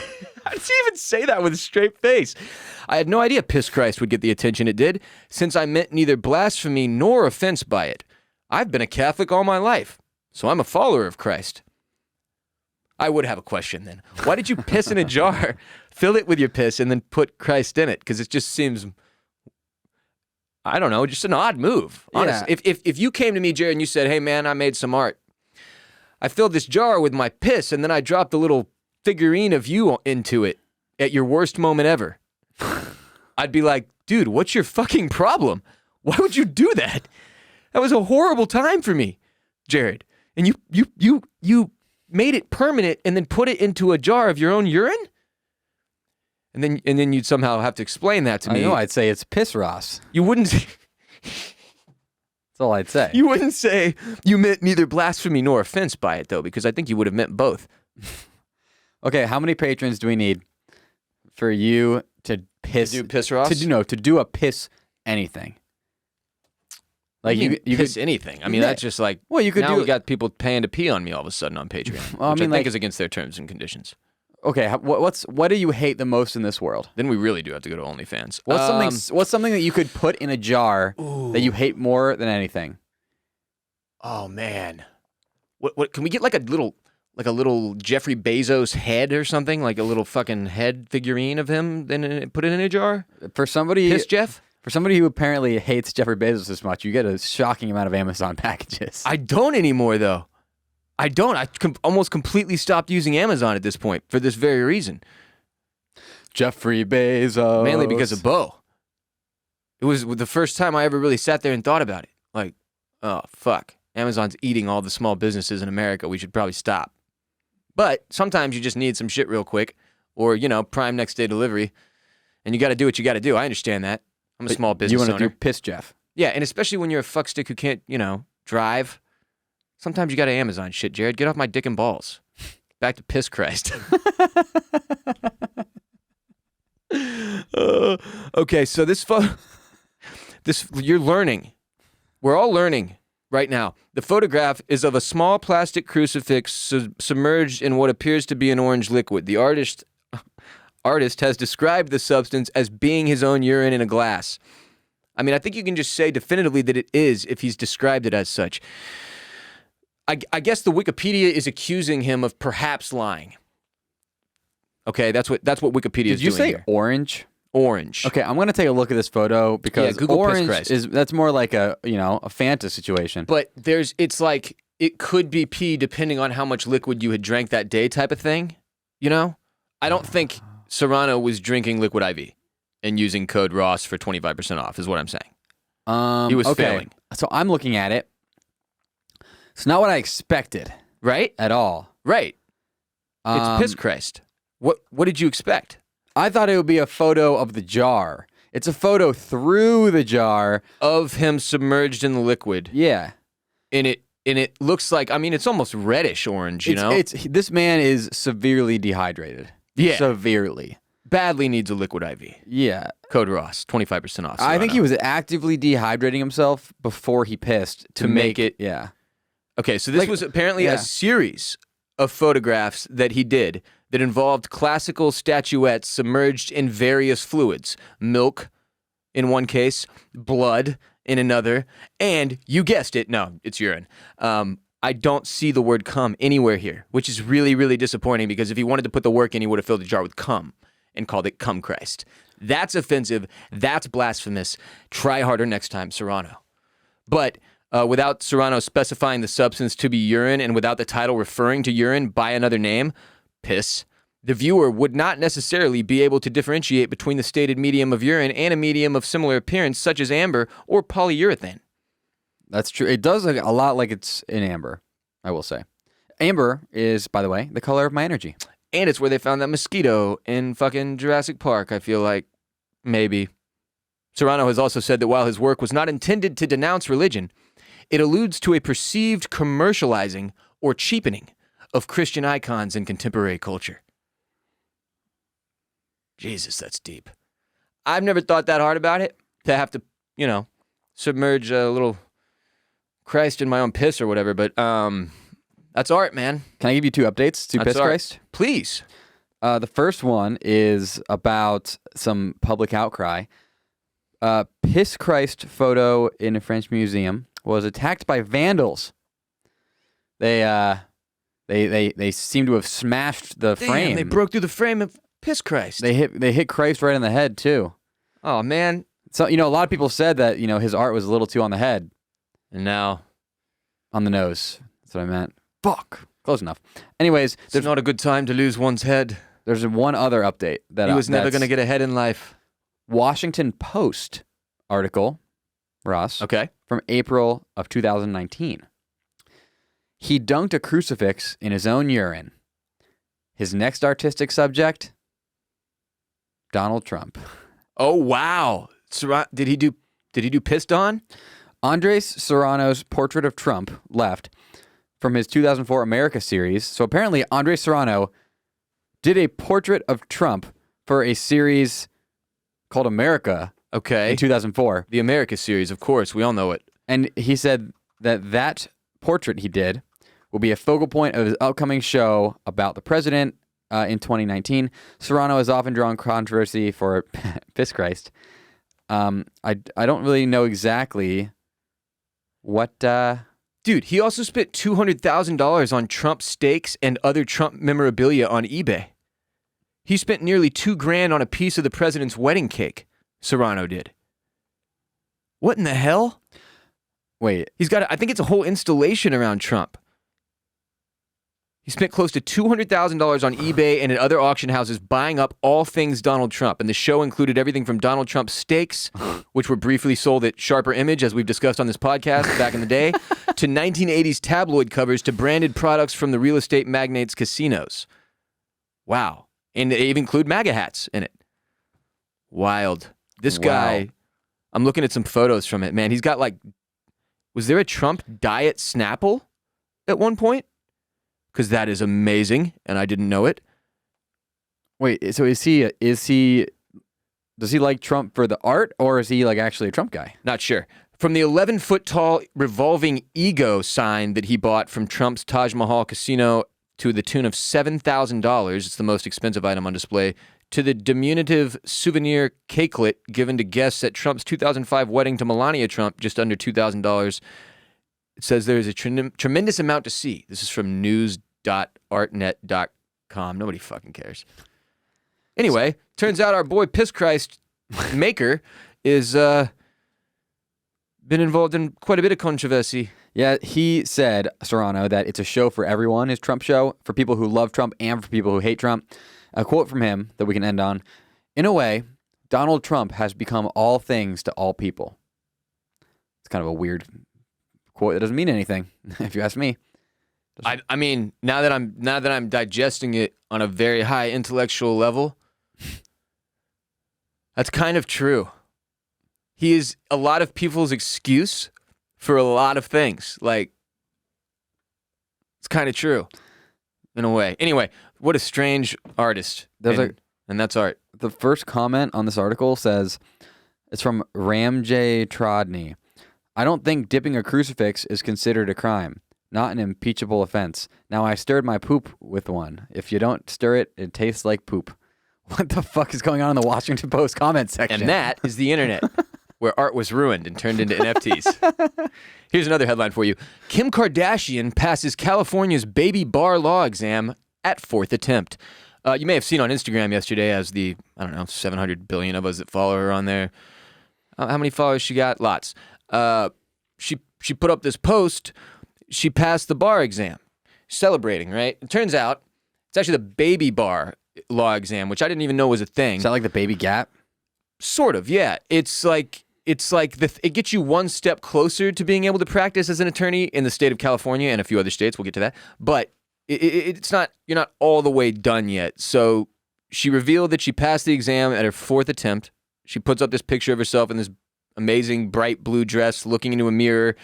How does he even say that with a straight face? "I had no idea Piss Christ would get the attention it did, since I meant neither blasphemy nor offense by it. I've been a Catholic all my life, so I'm a follower of Christ." I would have a question then. Why did you piss in a jar, fill it with your piss, and then put Christ in it? Because it just seems I don't know, just an odd move. Honestly, Yeah. if you came to me, Jared, and you said, "Hey, man, I made some art. I filled this jar with my piss, and then I dropped a little figurine of you into it at your worst moment ever," I'd be like, "Dude, what's your fucking problem? Why would you do that? That was a horrible time for me, Jared. And you made it permanent and then put it into a jar of your own urine?" And then you'd somehow have to explain that to me. I know. I'd say it's piss Ross. You wouldn't. That's all I'd say. You wouldn't say you meant neither blasphemy nor offense by it, though, because I think you would have meant both. Okay, how many patrons do we need for you to piss? do piss Ross? To do a piss anything. Like you piss could. anything. I mean, Yeah. that's just like. Well, you could now do. we got people paying to pee on me all of a sudden on Patreon, Well, I which mean, I think like- is against their terms and conditions. Okay, what do you hate the most in this world? Then we really do have to go to OnlyFans. What's something that you could put in a jar that you hate more than anything? Oh man, what can we get like a little Jeffrey Bezos head or something, like a little fucking head figurine of him, then put it in a jar? For somebody Piss Jeff? For somebody who apparently hates Jeffrey Bezos this much, you get a shocking amount of Amazon packages. I don't anymore though. I don't. I almost completely stopped using Amazon at this point for this very reason. Jeffrey Bezos. Mainly because of Bo. It was the first time I ever really sat there and thought about it. Like, oh, fuck. Amazon's eating all the small businesses in America. We should probably stop. But sometimes you just need some shit real quick or, Prime next day delivery. And you got to do what you got to do. I understand that. I'm a small business You want owner. to do Piss Jeff. Yeah, and especially when you're a fuckstick who can't, drive. Sometimes you got to Amazon shit, Jared. Get off my dick and balls. Back to Piss Christ. Okay, so this you're learning. We're all learning right now. The photograph is of a small plastic crucifix submerged in what appears to be an orange liquid. The artist has described the substance as being his own urine in a glass. I mean, I think you can just say definitively that it is if he's described it as such. I guess the Wikipedia is accusing him of perhaps lying. Okay, that's what Wikipedia is Did you doing say here. orange? Orange. Okay, I'm gonna take a look at this photo because Google Piss orange Christ. that's more like a Fanta situation. But it's like it could be pee depending on how much liquid you had drank that day type of thing. I don't think Serrano was drinking Liquid IV and using code Ross for 25% off is what I'm saying. He was failing. So I'm looking at it. It's not what I expected Right? at all. Right. It's Piss Christ. What did you expect? I thought it would be a photo of the jar. It's a photo through the jar. Of him submerged in the liquid. Yeah. And it looks like, I mean, it's almost reddish orange, This man is severely dehydrated. Yeah. Severely. Badly needs a Liquid IV. Yeah. Code Ross, 25% off. I think Serrano. he was actively dehydrating himself before he pissed To make it- Yeah. Okay, so this was apparently yeah. a series of photographs that he did that involved classical statuettes submerged in various fluids. Milk in one case, blood in another, and you guessed it, no, it's urine. I don't see the word cum anywhere here, which is really, really disappointing because if he wanted to put the work in, he would have filled the jar with cum and called it Cum Christ. That's offensive. That's blasphemous. Try harder next time, Serrano. But without Serrano specifying the substance to be urine and without the title referring to urine by another name, piss, the viewer would not necessarily be able to differentiate between the stated medium of urine and a medium of similar appearance such as amber or polyurethane. That's true. It does look a lot like it's in amber, I will say. Amber is, by the way, the color of my energy. And it's where they found that mosquito in fucking Jurassic Park, I feel like. Maybe. Serrano has also said that while his work was not intended to denounce religion, it alludes to a perceived commercializing or cheapening of Christian icons in contemporary culture. Jesus, that's deep. I've never thought that hard about it, to have to, submerge a little Christ in my own piss or whatever, but that's art, man. Can I give you two updates to That's Piss art. Christ? Please. The first one is about some public outcry. Piss Christ photo in a French museum was attacked by vandals. They seem to have smashed the frame. Damn, they broke through the frame of Piss Christ. They hit Christ right in the head too. Oh, man. So, a lot of people said that, his art was a little too on the head, And now on the nose. That's what I meant. Fuck. Close enough. Anyways, it's not a good time to lose one's head. there's one other update that He was never that's going to get ahead in life. Washington Post article, Ross, Okay. from April of 2019. He dunked a crucifix in his own urine. His next artistic subject, Donald Trump. Oh, wow. Did he do pissed on? Andres Serrano's portrait of Trump left from his 2004 America series. So apparently Andres Serrano did a portrait of Trump for a series called America Okay. in 2004. The America series, of course. We all know it. And he said that portrait he did will be a focal point of his upcoming show about the president in 2019. Serrano has often drawn controversy for Piss Christ. I don't really know exactly what... Dude, he also spent $200,000 on Trump steaks and other Trump memorabilia on eBay. He spent nearly $2,000 on a piece of the president's wedding cake. Serrano did. What in the hell? Wait, He's got, I think it's a whole installation around Trump. He spent close to $200,000 on eBay and at other auction houses buying up all things Donald Trump. And the show included everything from Donald Trump's steaks, which were briefly sold at Sharper Image, as we've discussed on this podcast back in the day, to 1980s tabloid covers to branded products from the real estate magnates' casinos. Wow. And they even include MAGA hats in it. Wild. This guy, I'm looking at some photos from it. Man, he's got was there a Trump Diet Snapple at one point? Because that is amazing, and I didn't know it. wait. So does he like Trump for the art, or is he actually a Trump guy? Not sure. From the 11-foot-tall revolving ego sign that he bought from Trump's Taj Mahal casino to the tune of $7,000, it's the most expensive item on display, to the diminutive souvenir cakelet given to guests at Trump's 2005 wedding to Melania Trump, just under $2,000. It says there is a tremendous amount to see. This is from news.artnet.com. Nobody fucking cares. Anyway, turns out our boy Piss Christ maker is been involved in quite a bit of controversy. Yeah, he said, Serrano, that it's a show for everyone, his Trump show, for people who love Trump and for people who hate Trump. A quote from him that we can end on. In a way, Donald Trump has become all things to all people. It's kind of a weird quote that doesn't mean anything, if you ask me. I mean, now that I'm digesting it on a very high intellectual level, that's kind of true. He is a lot of people's excuse for a lot of things. It's kind of true in a way. Anyway, what a strange artist. And that's art. The first comment on this article says, it's from Ram J. Trodney. I don't think dipping a crucifix is considered a crime, not an impeachable offense. Now, I stirred my poop with one. If you don't stir it, it tastes like poop. What the fuck is going on in the Washington Post comment section? And that is the internet, where art was ruined and turned into NFTs. Here's another headline for you. Kim Kardashian passes California's baby bar law exam at fourth attempt. You may have seen on Instagram yesterday as 700 billion of us that follow her on there. How many followers she got? Lots. She put up this post. She passed the bar exam, celebrating, right? It turns out it's actually the baby bar law exam, which I didn't even know was a thing. Is that like the baby gap? Sort of, yeah. It gets you one step closer to being able to practice as an attorney in the state of California and a few other states. We'll get to that. But it's not, you're not all the way done yet. So she revealed that she passed the exam at her fourth attempt. She puts up this picture of herself in this amazing bright blue dress looking into a mirror.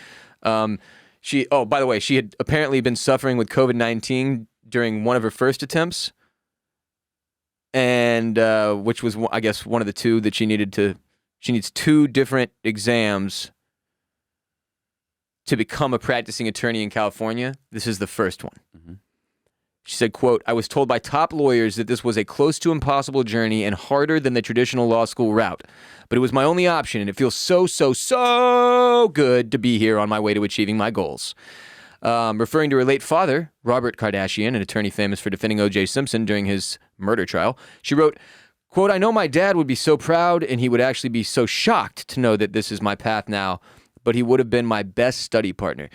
By the way, she had apparently been suffering with COVID-19 during one of her first attempts. And which was, I guess, one of the two that she needs two different exams to become a practicing attorney in California. This is the first one. Mm-hmm. She said, quote, I was told by top lawyers that this was a close to impossible journey and harder than the traditional law school route. But it was my only option, and it feels so good to be here on my way to achieving my goals. Referring to her late father, Robert Kardashian, an attorney famous for defending O.J. Simpson during his murder trial, she wrote, Quote, I know my dad would be so proud and he would actually be so shocked to know that this is my path now, but he would have been my best study partner.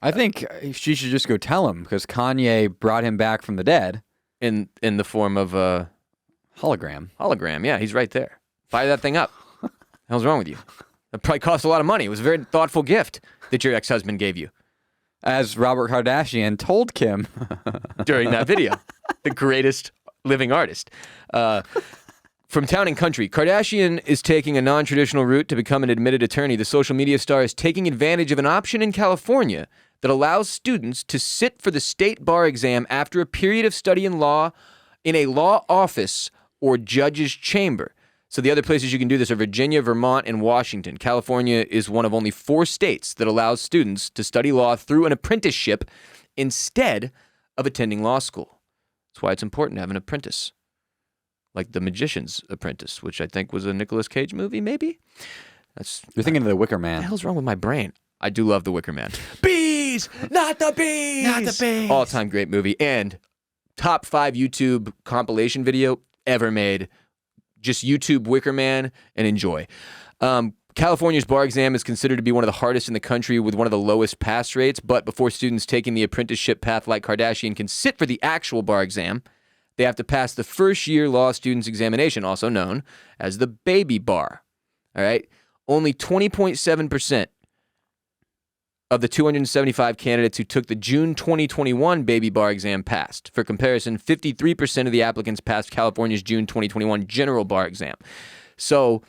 I think she should just go tell him because Kanye brought him back from the dead. In the form of a Hologram. hologram. Yeah, he's right there. Fire that thing up. The hell's wrong with you? It probably cost a lot of money. It was a very thoughtful gift that your ex-husband gave you As Robert Kardashian told Kim. during that video. The greatest living artist. From Town and Country, Kardashian is taking a non-traditional route to become an admitted attorney. The social media star is taking advantage of an option in California that allows students to sit for the state bar exam after a period of study in law in a law office or judge's chamber. So the other places you can do this are Virginia, Vermont, and Washington. California is one of only 4 states that allows students to study law through an apprenticeship instead of attending law school. That's why it's important to have an apprentice. Like The Magician's Apprentice, which I think was a Nicolas Cage movie, maybe? You're thinking of The Wicker What the Man. hell's wrong with my brain? I do love The Wicker Man. Bees! Not the bees! Not the bees! All-time great movie. And top 5 YouTube compilation video ever made. Just YouTube Wicker Man and enjoy. California's bar exam is considered to be one of the hardest in the country with one of the lowest pass rates. But before students taking the apprenticeship path like Kardashian can sit for the actual bar exam, they have to pass the first-year law students examination, also known as the baby bar. All right? Only 20.7% of the 275 candidates who took the June 2021 baby bar exam passed. For comparison, 53% of the applicants passed California's June 2021 general bar exam. So,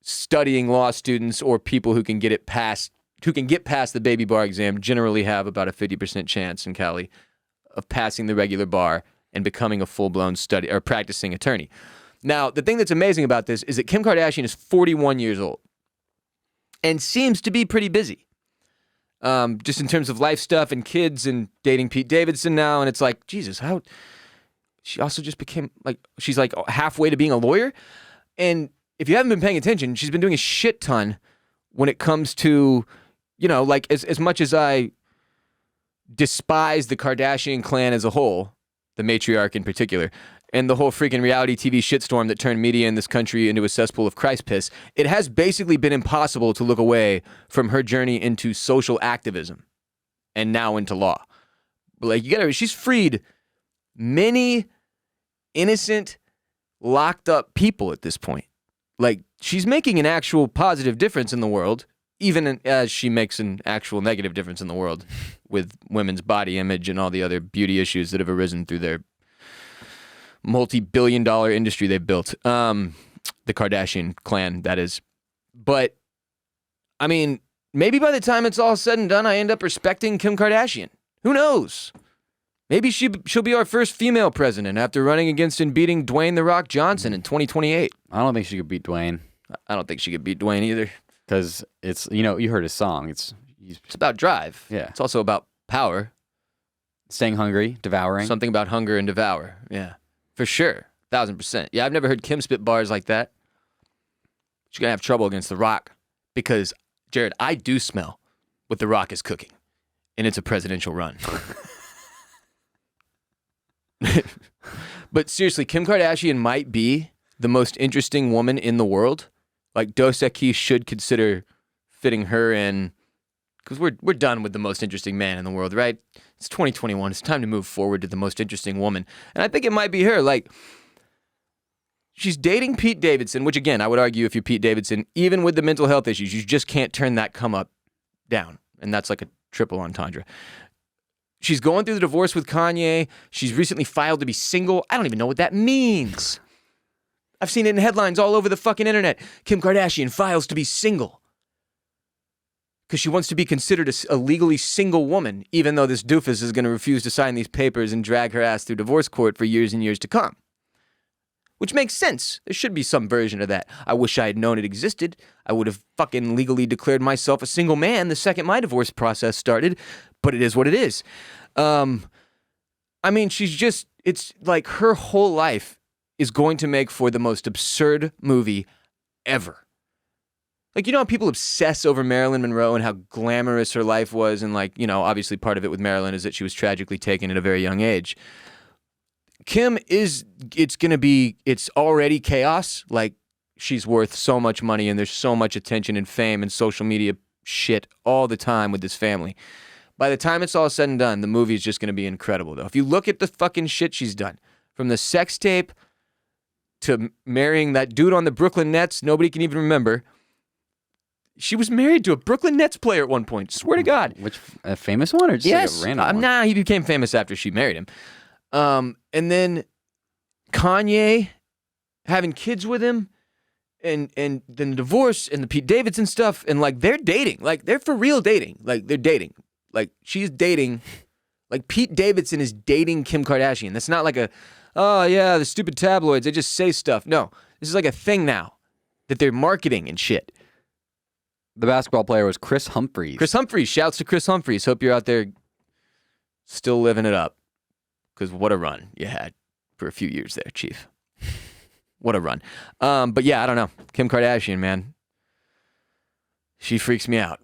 studying law students or people who can get past the baby bar exam generally have about a 50% chance in Cali of passing the regular bar and becoming a full-blown practicing attorney. Now, the thing that's amazing about this is that Kim Kardashian is 41 years old and seems to be pretty busy. Just in terms of life stuff and kids and dating Pete Davidson now. And it's like, Jesus, how... She also just became, she's halfway to being a lawyer. And if you haven't been paying attention, she's been doing a shit ton when it comes to, as much as I despise the Kardashian clan as a whole, the matriarch in particular, and the whole freaking reality TV shitstorm that turned media in this country into a cesspool of Christ piss, it has basically been impossible to look away from her journey into social activism and now into law. She's freed many innocent, locked up people at this point. She's making an actual positive difference in the world, even as she makes an actual negative difference in the world with women's body image and all the other beauty issues that have arisen through their multi-billion-dollar industry they've built. The Kardashian clan, that is. But, maybe by the time it's all said and done, I end up respecting Kim Kardashian. Who knows? Maybe she'll be our first female president after running against and beating Dwayne "The Rock" Johnson in 2028. I don't think she could beat Dwayne. I don't think she could beat Dwayne either. Because it's, you heard his song. It's about drive. Yeah. It's also about power. Staying hungry, devouring. Something about hunger and devour. Yeah. For sure. 1,000%. Yeah, I've never heard Kim spit bars like that. She's going to have trouble against The Rock. Because, Jared, I do smell what The Rock is cooking. And it's a presidential run. But seriously, Kim Kardashian might be the most interesting woman in the world. Dos Equis should consider fitting her in, because we're done with the most interesting man in the world, right? It's 2021. It's time to move forward to the most interesting woman. And I think it might be her. She's dating Pete Davidson, which, again, I would argue if you're Pete Davidson, even with the mental health issues, you just can't turn that come up down. And that's like a triple entendre. She's going through the divorce with Kanye. She's recently filed to be single. I don't even know what that means. I've seen it in headlines all over the fucking internet. Kim Kardashian files to be single. Because she wants to be considered a legally single woman, even though this doofus is going to refuse to sign these papers and drag her ass through divorce court for years and years to come. Which makes sense. There should be some version of that. I wish I had known it existed. I would have fucking legally declared myself a single man the second my divorce process started. But it is what it is. She's just, it's like her whole life is going to make for the most absurd movie ever. How people obsess over Marilyn Monroe and how glamorous her life was. And obviously part of it with Marilyn is that she was tragically taken at a very young age. Kim it's already chaos. Like, she's worth so much money and there's so much attention and fame and social media shit all the time with this family. By the time it's all said and done, the movie is just going to be incredible, though. If you look at the fucking shit she's done, from the sex tape to marrying that dude on the Brooklyn Nets, nobody can even remember. She was married to a Brooklyn Nets player at one point. Swear to God. Which, a famous one or just Yes. like a random one? Nah, he became famous after she married him. And then Kanye having kids with him, and then the divorce and the Pete Davidson stuff, and like they're dating. Like, they're for real dating. Like, they're dating. Like, she's dating. Like, Pete Davidson is dating Kim Kardashian. That's not like oh yeah, the stupid tabloids, they just say stuff. No, this is like a thing now that they're marketing and shit. The basketball player was Chris Humphries. Chris Humphries, shouts to Chris Humphries. Hope you're out there still living it up. Because what a run you had for a few years there, Chief. What a run. But yeah, I don't know. Kim Kardashian, man. She freaks me out.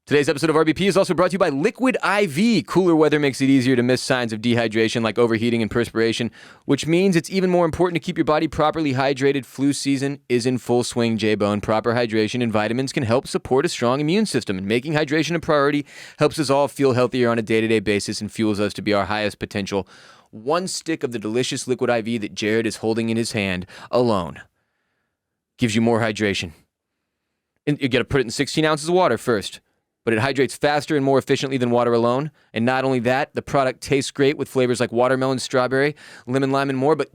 Today's episode of RBP is also brought to you by Liquid IV. Cooler weather makes it easier to miss signs of dehydration like overheating and perspiration, which means it's even more important to keep your body properly hydrated. Flu season is in full swing, J-Bone. Proper hydration and vitamins can help support a strong immune system, and making hydration a priority helps us all feel healthier on a day-to-day basis and fuels us to be our highest potential. One stick of the delicious Liquid IV that Jared is holding in his hand alone gives you more hydration. And you got to put it in 16 ounces of water first. But it hydrates faster and more efficiently than water alone. And not only that, the product tastes great with flavors like watermelon, strawberry, lemon, lime, and more. But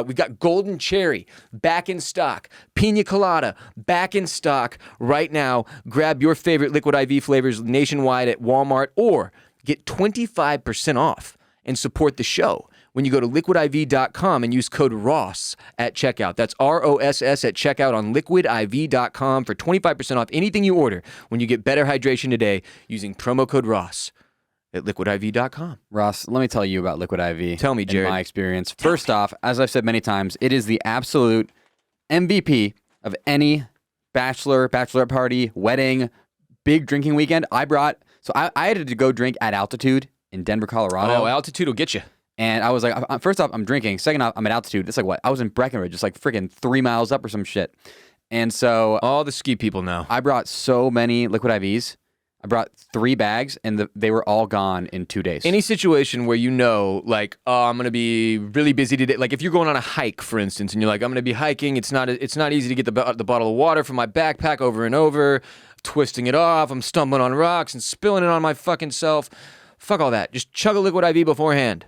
we've got golden cherry back in stock. Pina colada back in stock right now. Grab your favorite Liquid IV flavors nationwide at Walmart, or get 25% off and support the show when you go to liquidiv.com and use code ROSS at checkout. That's ROSS at checkout on liquidiv.com for 25% off anything you order when you get better hydration today using promo code ROSS at liquidiv.com. Ross, let me tell you about Liquid IV. Tell me, Jared. In my experience. First off, as I've said many times, it is the absolute MVP of any bachelorette party, wedding, big drinking weekend. I had to go drink at altitude in Denver, Colorado. Oh, altitude will get you. And I was like, first off, I'm drinking. Second off, I'm at altitude. It's like what? I was in Breckenridge, just like freaking 3 miles up or some shit. And so all the ski people know. I brought so many Liquid IVs. I brought 3 bags, and they were all gone in 2 days. Any situation where you know, like, oh, I'm going to be really busy today. Like, if you're going on a hike, for instance, and you're like, I'm going to be hiking. It's not easy to get the bottle of water from my backpack over and over, twisting it off. I'm stumbling on rocks and spilling it on my fucking self. Fuck all that. Just chug a Liquid IV beforehand.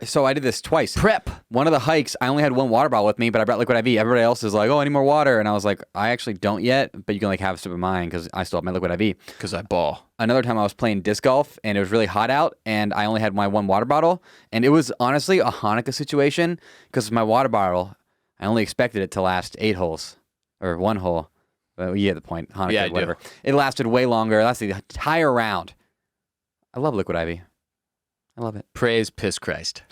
So I did this twice. Prep. One of the hikes, I only had 1 water bottle with me, but I brought Liquid IV. Everybody else is like, oh, I need more water. And I was like, I actually don't yet, but you can like have a sip of mine because I still have my Liquid IV. Because I ball. Another time I was playing disc golf and it was really hot out and I only had my 1 water bottle. And it was honestly a Hanukkah situation because my water bottle, I only expected it to last 8 holes or 1 hole. But you get the point. Hanukkah, yeah, whatever. It lasted way longer. It lasted the entire round. I love Liquid IV. I love it. Praise piss Christ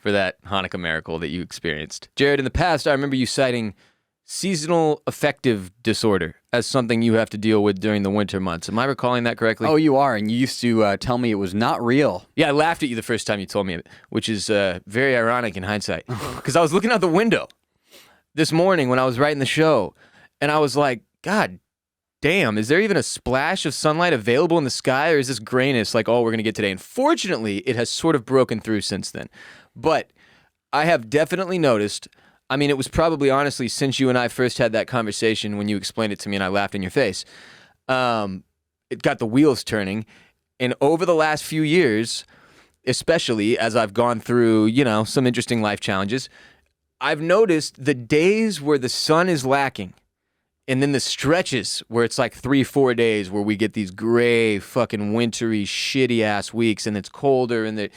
for that Hanukkah miracle that you experienced. Jared, in the past, I remember you citing seasonal affective disorder as something you have to deal with during the winter months. Am I recalling that correctly? Oh, you are. And you used to tell me it was not real. Yeah, I laughed at you the first time you told me it, which is very ironic in hindsight. Because I was looking out the window this morning when I was writing the show, and I was like, God damn, is there even a splash of sunlight available in the sky, or is this grayness like all we're going to get today? And fortunately, it has sort of broken through since then. But I have definitely noticed, I mean, it was probably honestly since you and I first had that conversation when you explained it to me and I laughed in your face, it got the wheels turning. And over the last few years, especially as I've gone through, you know, some interesting life challenges, I've noticed the days where the sun is lacking, and then the stretches where it's like 3-4 days where we get these gray, fucking wintry, shitty ass weeks, and it's colder, and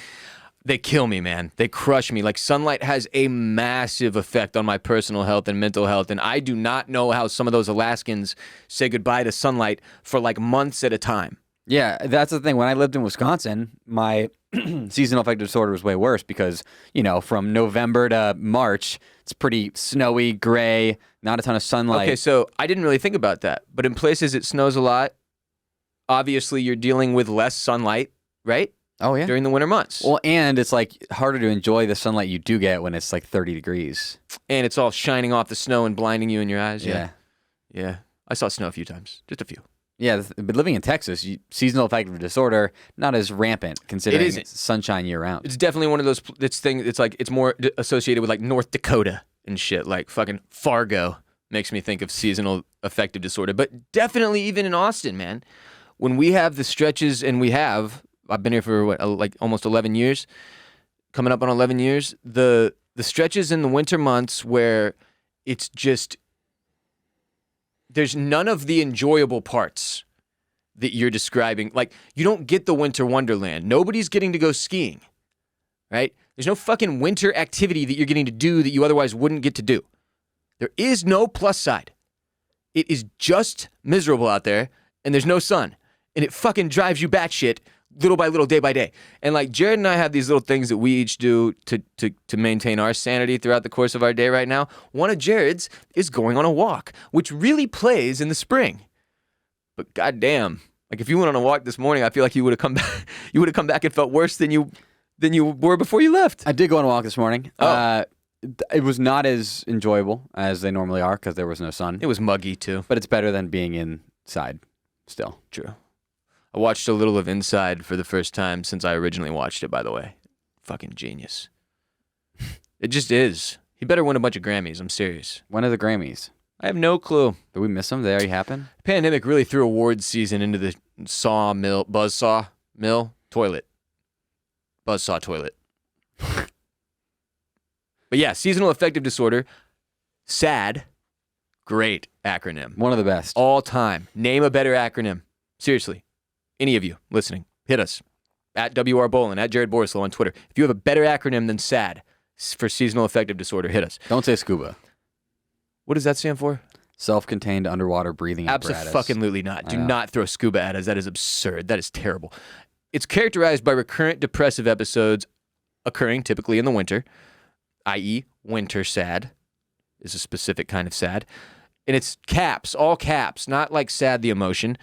they kill me, man. They crush me. Like, sunlight has a massive effect on my personal health and mental health, and I do not know how some of those Alaskans say goodbye to sunlight for like months at a time. Yeah, that's the thing. When I lived in Wisconsin, my seasonal affective disorder was way worse because, you know, from November to March, it's pretty snowy, gray, not a ton of sunlight. Okay, so I didn't really think about that. But in places it snows a lot, obviously you're dealing with less sunlight, right? Oh yeah. during the winter months. Well, and it's like harder to enjoy the sunlight you do get when it's like 30 degrees. And it's all shining off the snow and blinding you in your eyes. Yeah. Yeah. I saw snow a few times, just a few. Yeah, but living in Texas, seasonal affective disorder not as rampant considering isn't. it's sunshine year round. It's definitely one of those things. It's like it's more associated with like North Dakota and shit. Like fucking Fargo makes me think of seasonal affective disorder. But definitely even in Austin, man, when we have the stretches, and I've been here for like almost 11 years, coming up on 11 years. The stretches in the winter months where it's just there's none of the enjoyable parts that you're describing. Like, you don't get the winter wonderland. Nobody's getting to go skiing, right? There's no fucking winter activity that you're getting to do that you otherwise wouldn't get to do. There is no plus side. It is just miserable out there, and there's no sun. And it fucking drives you batshit little by little, day by day. And like Jared and I have these little things that we each do to maintain our sanity throughout the course of our day right now. One of Jared's is going on a walk, which really plays in the spring. But goddamn, like if you went on a walk this morning, I feel like you would have come back. You would have come back and felt worse than you were before you left. I did go on a walk this morning. Oh. It was not as enjoyable as they normally are because there was no sun. It was muggy too. But it's better than being inside still. True. I watched a little of Inside for the first time since I originally watched it, by the way. Fucking genius. It just is. He better win a bunch of Grammys. I'm serious. When are the Grammys? I have no clue. Did we miss them? Did they already happen? The pandemic really threw awards season into the buzzsaw mill toilet. Buzzsaw toilet. But yeah, seasonal affective disorder. SAD. Great acronym. One of the best. All time. Name a better acronym. Seriously. Any of you listening, hit us. At WR Bolen, at Jared Borislow on Twitter. If you have a better acronym than SAD for seasonal affective disorder, hit us. Don't say scuba. What does that stand for? Self-contained underwater breathing apparatus. Absolutely not. Do not throw scuba at us. That is absurd. That is terrible. It's characterized by recurrent depressive episodes occurring typically in the winter, i.e. winter sad is a specific kind of sad. And it's caps, all caps, not like sad the emotion.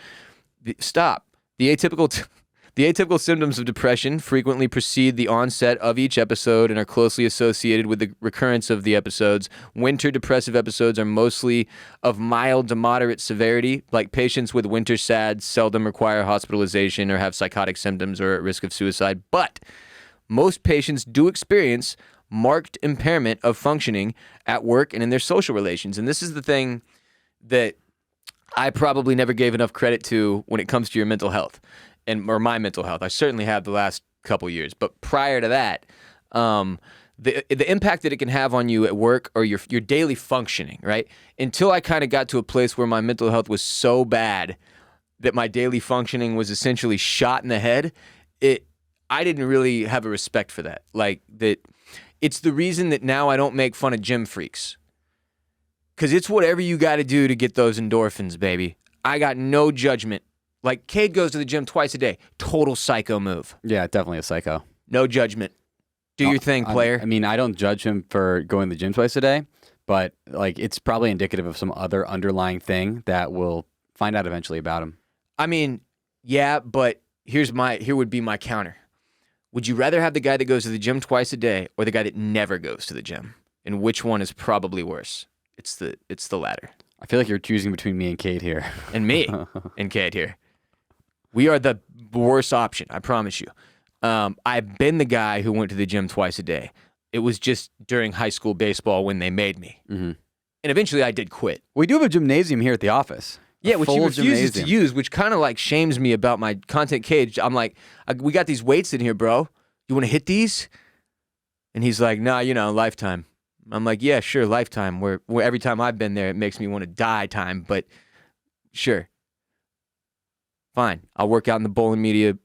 Stop. The atypical symptoms of depression frequently precede the onset of each episode and are closely associated with the recurrence of the episodes. Winter depressive episodes are mostly of mild to moderate severity, like patients with winter SAD seldom require hospitalization or have psychotic symptoms or are at risk of suicide. But most patients do experience marked impairment of functioning at work and in their social relations. And this is the thing that I probably never gave enough credit to when it comes to your mental health or my mental health. I certainly have the last couple years, but prior to that, the impact that it can have on you at work or your daily functioning, right? Until I kind of got to a place where my mental health was so bad that my daily functioning was essentially shot in the head, I didn't really have a respect for that. Like that, it's the reason that now I don't make fun of gym freaks. Because it's whatever you got to do to get those endorphins, baby. I got no judgment. Like, Cade goes to the gym twice a day. Total psycho move. Yeah, definitely a psycho. No judgment. Do your thing, player. I mean, I don't judge him for going to the gym twice a day, but like it's probably indicative of some other underlying thing that we'll find out eventually about him. I mean, yeah, but here would be my counter. Would you rather have the guy that goes to the gym twice a day or the guy that never goes to the gym? And which one is probably worse? It's the latter. I feel like you're choosing between me and Cade here. And me and Cade here. We are the worst option, I promise you. I've been the guy who went to the gym twice a day. It was just during high school baseball when they made me. Mm-hmm. And eventually I did quit. We do have a gymnasium here at the office. Yeah, which he refuses to use, which kind of like shames me about my content cage. I'm like, we got these weights in here, bro. You want to hit these? And he's like, nah, Lifetime. I'm like, yeah, sure, Lifetime. Where every time I've been there, it makes me want to die time, but sure. Fine. I'll work out in the Bolen Media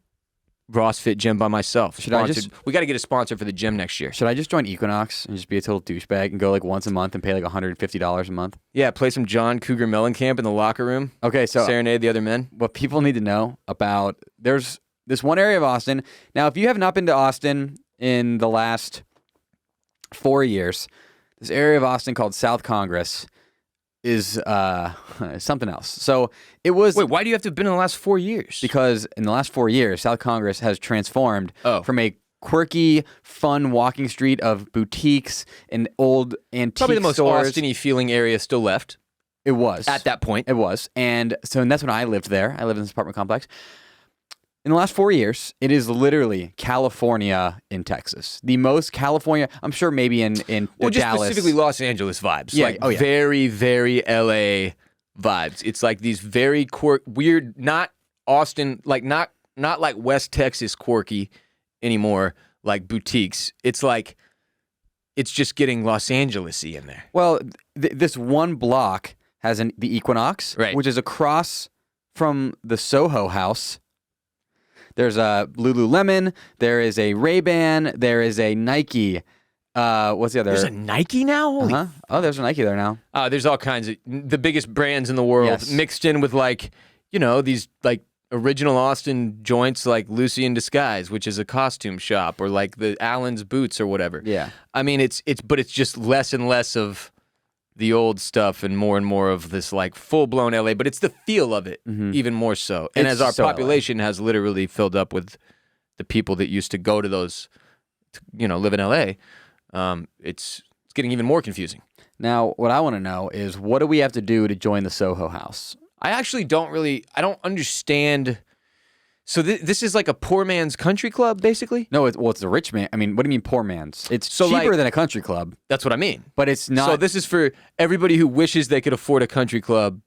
CrossFit gym by myself. We got to get a sponsor for the gym next year. Should I just join Equinox and just be a total douchebag and go like once a month and pay like $150 a month? Yeah, play some John Cougar Mellencamp in the locker room. Okay, so serenade the other men. What people need to know about, there's this one area of Austin. Now, if you have not been to Austin in the last 4 years, this area of Austin called South Congress is something else. So it was Wait, why do you have to have been in the last 4 years? because in the last 4 years, South Congress has transformed Oh. from a quirky, fun walking street of boutiques and old antique Probably the most stores. Austin-y feeling area still left It was at that point. It was, and that's when I lived there. I lived in this apartment complex. In the last 4 years, it is literally California in Texas. The most California, I'm sure maybe in Well, just Dallas. specifically Los Angeles vibes. Yeah, Like oh, yeah. very, very LA vibes. It's like these very weird, not Austin, like not like West Texas quirky anymore, like boutiques. It's like, it's just getting Los Angeles-y in there. Well, this one block has the Equinox, Right. which is across from the Soho House. There's a Lululemon. There is a Ray-Ban. There is a Nike. What's the other? There's a Nike now? Holy Uh-huh. Oh, there's a Nike there now. There's all kinds of the biggest brands in the world Yes. mixed in with like, these like original Austin joints like Lucy in Disguise, which is a costume shop, or like the Allen's Boots or whatever. Yeah. I mean, it's just less and less of the old stuff and more of this like full blown LA, but it's the feel of it even more so. And It's as our so LA. population has literally filled up with the people that used to go to those, live in LA, it's getting even more confusing. Now, what I want to know is, what do we have to do to join the Soho House? I actually I don't understand. So this is like a poor man's country club, basically? No, it's a rich man. I mean, what do you mean poor man's? It's So, cheaper like- than a country club, That's what I mean. but it's not. So this is for everybody who wishes they could afford a country club,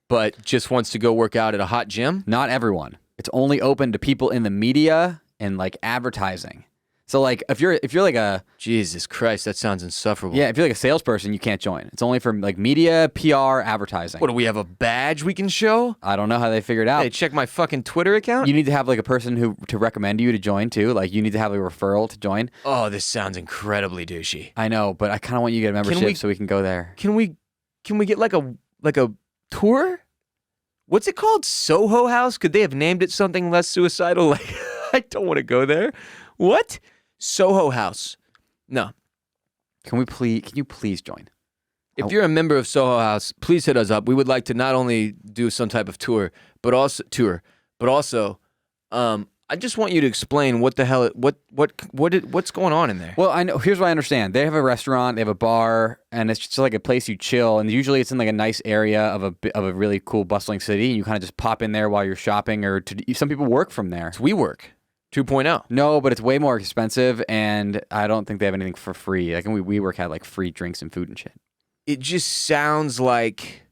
but just wants to go work out at a hot gym? Not everyone. It's only open to people in the media and like advertising. So like if you're like a Jesus Christ, that sounds insufferable. if you're like a salesperson, you can't join. It's only for like media, PR, advertising. What, do we have a badge we can show? I don't know how they figured out. Hey, check my fucking Twitter account? You need to have like a person to recommend you to join too. Like you need to have a referral to join. Oh, this sounds incredibly douchey. I know, but I kind of want you to get a membership we- so we can go there. Can we get like a tour? What's it called? Soho House? Could they have named it something less suicidal? Like, I don't want to go there. What? Soho House. No. Can you please join? If you're a member of Soho House, please hit us up. We would like to not only do some type of tour, but also, I just want you to explain what the hell, what's going on in there. Well, I know. Here's what I understand. They have a restaurant, they have a bar, and it's just like a place you chill. And usually, it's in like a nice area of a really cool, bustling city. And you kind of just pop in there while you're shopping, or some people work from there. It's WeWork 2.0. No, but it's way more expensive, and I don't think they have anything for free. Like, WeWork had like free drinks and food and shit. It just sounds like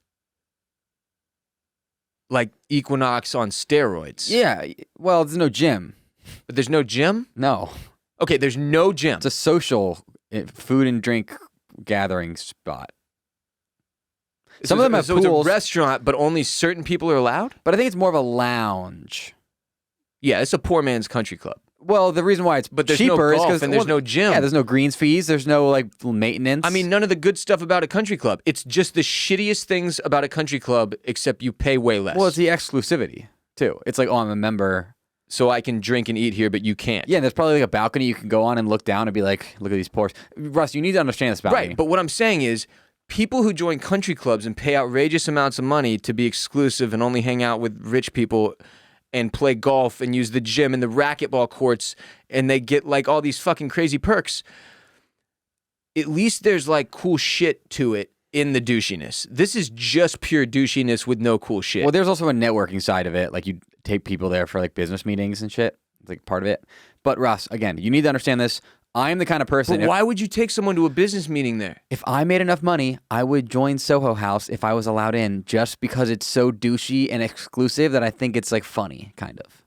Equinox on steroids. Yeah. Well, there's no gym. But there's no gym? No, Okay, there's no gym. it's a social food and drink gathering spot. Some of them have so it's a pools, restaurant, but only certain people are allowed? but I think it's more of a lounge. Yeah, it's a poor man's country club. Well, the reason why it's But there's cheaper no is golf because and there's no gym. Yeah, there's no greens fees. There's no like maintenance. I mean, none of the good stuff about a country club. It's just the shittiest things about a country club, except you pay way less. well, it's the exclusivity too. It's like, oh, I'm a member. So I can drink and eat here, but you can't. Yeah, and there's probably like a balcony you can go on and look down and be like, look at these pores. Russ, you need to understand this balcony. Right, but what I'm saying is, people who join country clubs and pay outrageous amounts of money to be exclusive and only hang out with rich people and play golf and use the gym and the racquetball courts, and they get like all these fucking crazy perks. At least there's like cool shit to it in the douchiness. This is just pure douchiness with no cool shit. Well, there's also a networking side of it. Like you take people there for like business meetings and shit. It's like part of it. But Russ, again, you need to understand this. I'm the kind of person. But why would you take someone to a business meeting there? If I made enough money, I would join Soho House if I was allowed in, just because it's so douchey and exclusive that I think it's like funny, kind of.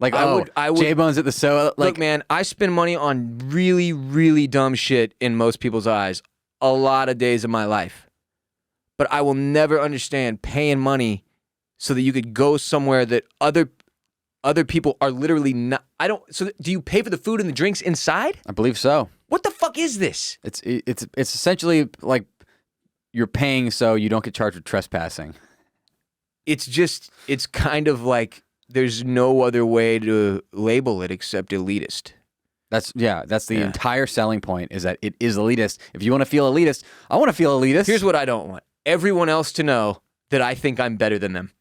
Like I would. J-Bone's at the Soho. Like, Look, man, I spend money on really, really dumb shit in most people's eyes a lot of days of my life. But I will never understand paying money so that you could go somewhere that other people are literally not. So do you pay for the food and the drinks inside? I believe so. What the fuck is this? It's essentially like you're paying so you don't get charged with trespassing. It's kind of like there's no other way to label it except elitist. That's the entire selling point is that it is elitist. If you want to feel elitist, I want to feel elitist. Here's what I don't want. Everyone else to know that I think I'm better than them.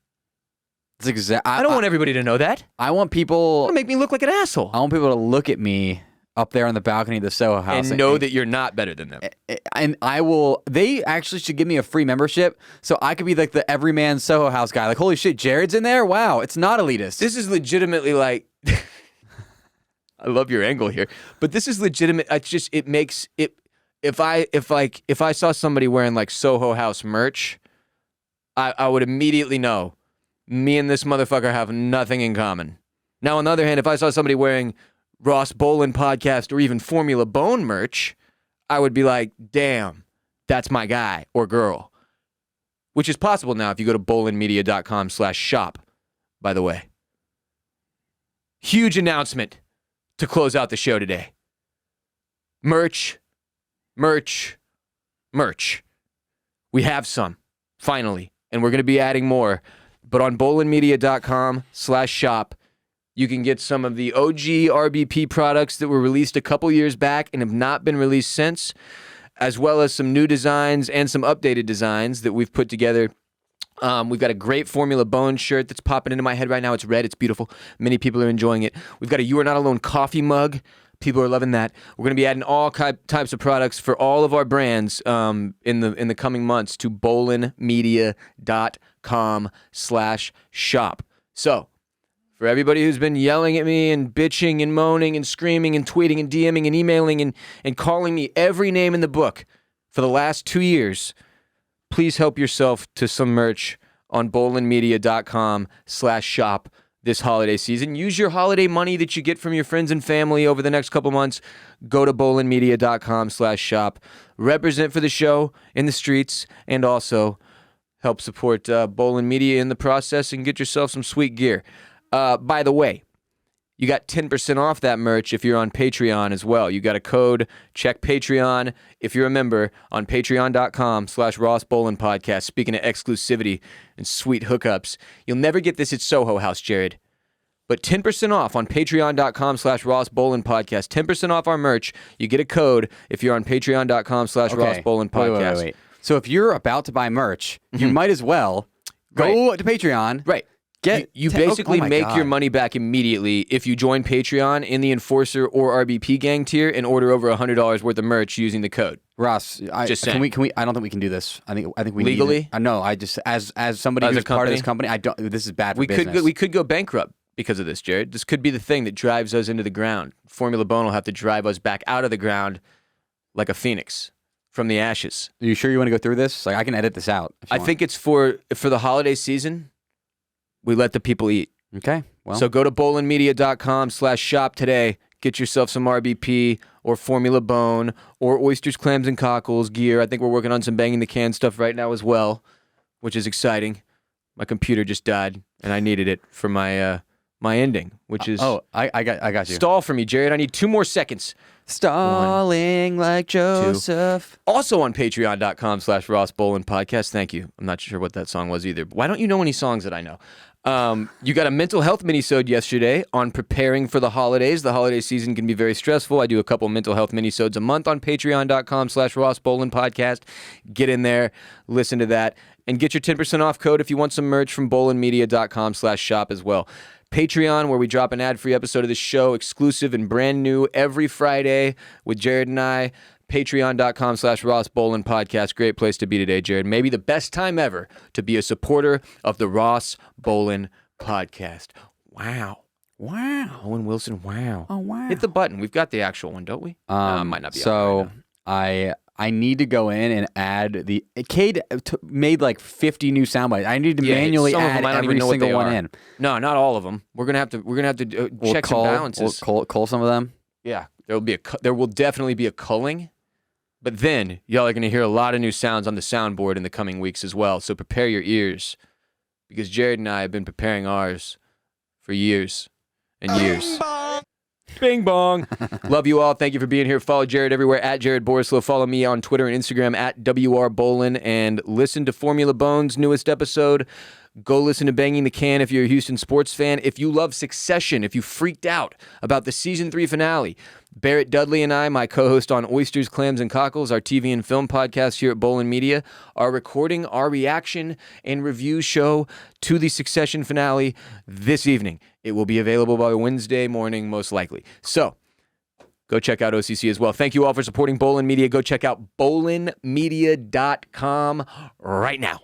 I don't want everybody to know that. I want people to make me look like an asshole. I want people to look at me up there on the balcony of the Soho House and know that you're not better than them. And they actually should give me a free membership so I could be like the everyman Soho House guy. Like, holy shit, Jared's in there? Wow, it's not elitist. This is legitimately like, I love your angle here, but this is legitimate. It makes it, if I saw somebody wearing like Soho House merch, I would immediately know me and this motherfucker have nothing in common. Now, on the other hand, if I saw somebody wearing Ross Bolen podcast or even Formula Bone merch, I would be like, damn, that's my guy or girl. Which is possible now if you go to bolenmedia.com/shop, by the way. Huge announcement to close out the show today. Merch. We have some, finally, and we're going to be adding more. But on bolenmedia.com/shop, you can get some of the OG RBP products that were released a couple years back and have not been released since, as well as some new designs and some updated designs that we've put together. We've got a great Formula Bone shirt that's popping into my head right now. It's red. It's beautiful. Many people are enjoying it. We've got a You Are Not Alone coffee mug. People are loving that. We're going to be adding all types of products for all of our brands in the coming months to bolenmedia.com/shop. So, for everybody who's been yelling at me and bitching and moaning and screaming and tweeting and DMing and emailing and calling me every name in the book for the last 2 years, please help yourself to some merch on bolenmedia.com/shop this holiday season. Use your holiday money that you get from your friends and family over the next couple months. Go to bolenmedia.com/shop. Represent for the show in the streets and also help support Bolen Media in the process and get yourself some sweet gear. By the way, you got 10% off that merch if you're on Patreon as well. You got a code, check Patreon if you're a member on patreon.com/Ross Bolen podcast. Speaking of exclusivity and sweet hookups, you'll never get this at Soho House, Jared. But 10% off on patreon.com/Ross Bolen podcast. 10% off our merch. You get a code if you're on patreon.com/Ross Bolen podcast. Wait. So if you're about to buy merch, you might as well go to Patreon. Right. You basically make your money back immediately if you join Patreon in the Enforcer or RBP gang tier and order over $100 worth of merch using the code. Ross, can we? I don't think we can do this. I think we legally. No, I just as somebody who's part of this company, I don't. This is bad for business. We could go bankrupt because of this, Jared. This could be the thing that drives us into the ground. Formula Bone will have to drive us back out of the ground like a phoenix from the ashes. Are you sure you want to go through this? Like, I can edit this out. I think it's for the holiday season. We let the people eat. Okay. Well. So go to bolenmedia.com/shop today. Get yourself some RBP or Formula Bone or Oysters, Clams, and Cockles gear. I think we're working on some Banging the Can stuff right now as well, which is exciting. My computer just died, and I needed it for my ending, which is... I got you. Stall for me, Jared. I need 2 more seconds. Stalling like Joseph. 2. Also on patreon.com/Ross Bolen podcast. Thank you. I'm not sure what that song was either. Why don't you know any songs that I know? You got a mental health minisode yesterday on preparing for the holidays. The holiday season can be very stressful. I do a couple mental health minisodes a month on patreon.com/Ross Bolen podcast. Get in there, listen to that, and get your 10% off code if you want some merch from bolenmedia.com/shop as well. Patreon, where we drop an ad-free episode of the show, exclusive and brand new every Friday with Jared and I. Patreon.com/Ross Bolen podcast. Great place to be today, Jared. Maybe the best time ever to be a supporter of the Ross Bolen podcast. Wow. Owen Wilson, wow. Oh, wow. Hit the button. We've got the actual one, don't we? Might not be. So I need to go in and add the... Cade made like 50 new sound bites. I need to manually add every single one in. No, not all of them. We're gonna have to check some balances. We'll cull some of them. Yeah, there will definitely be a culling. But then, y'all are going to hear a lot of new sounds on the soundboard in the coming weeks as well. So prepare your ears, because Jared and I have been preparing ours for years and years. Bing bong. Love you all. Thank you for being here. Follow Jared everywhere at Jared Borislow. Follow me on Twitter and Instagram at WR Bolen. And listen to Formula Bone's newest episode Go listen to Banging the Can if you're a Houston sports fan. If you love Succession, if you freaked out about the season 3 finale, Barrett Dudley and I, my co-host on Oysters, Clams, and Cockles, our TV and film podcast here at Bolen Media, are recording our reaction and review show to the Succession finale this evening. It will be available by Wednesday morning, most likely. So, go check out OCC as well. Thank you all for supporting Bolen Media. Go check out bolenmedia.com right now.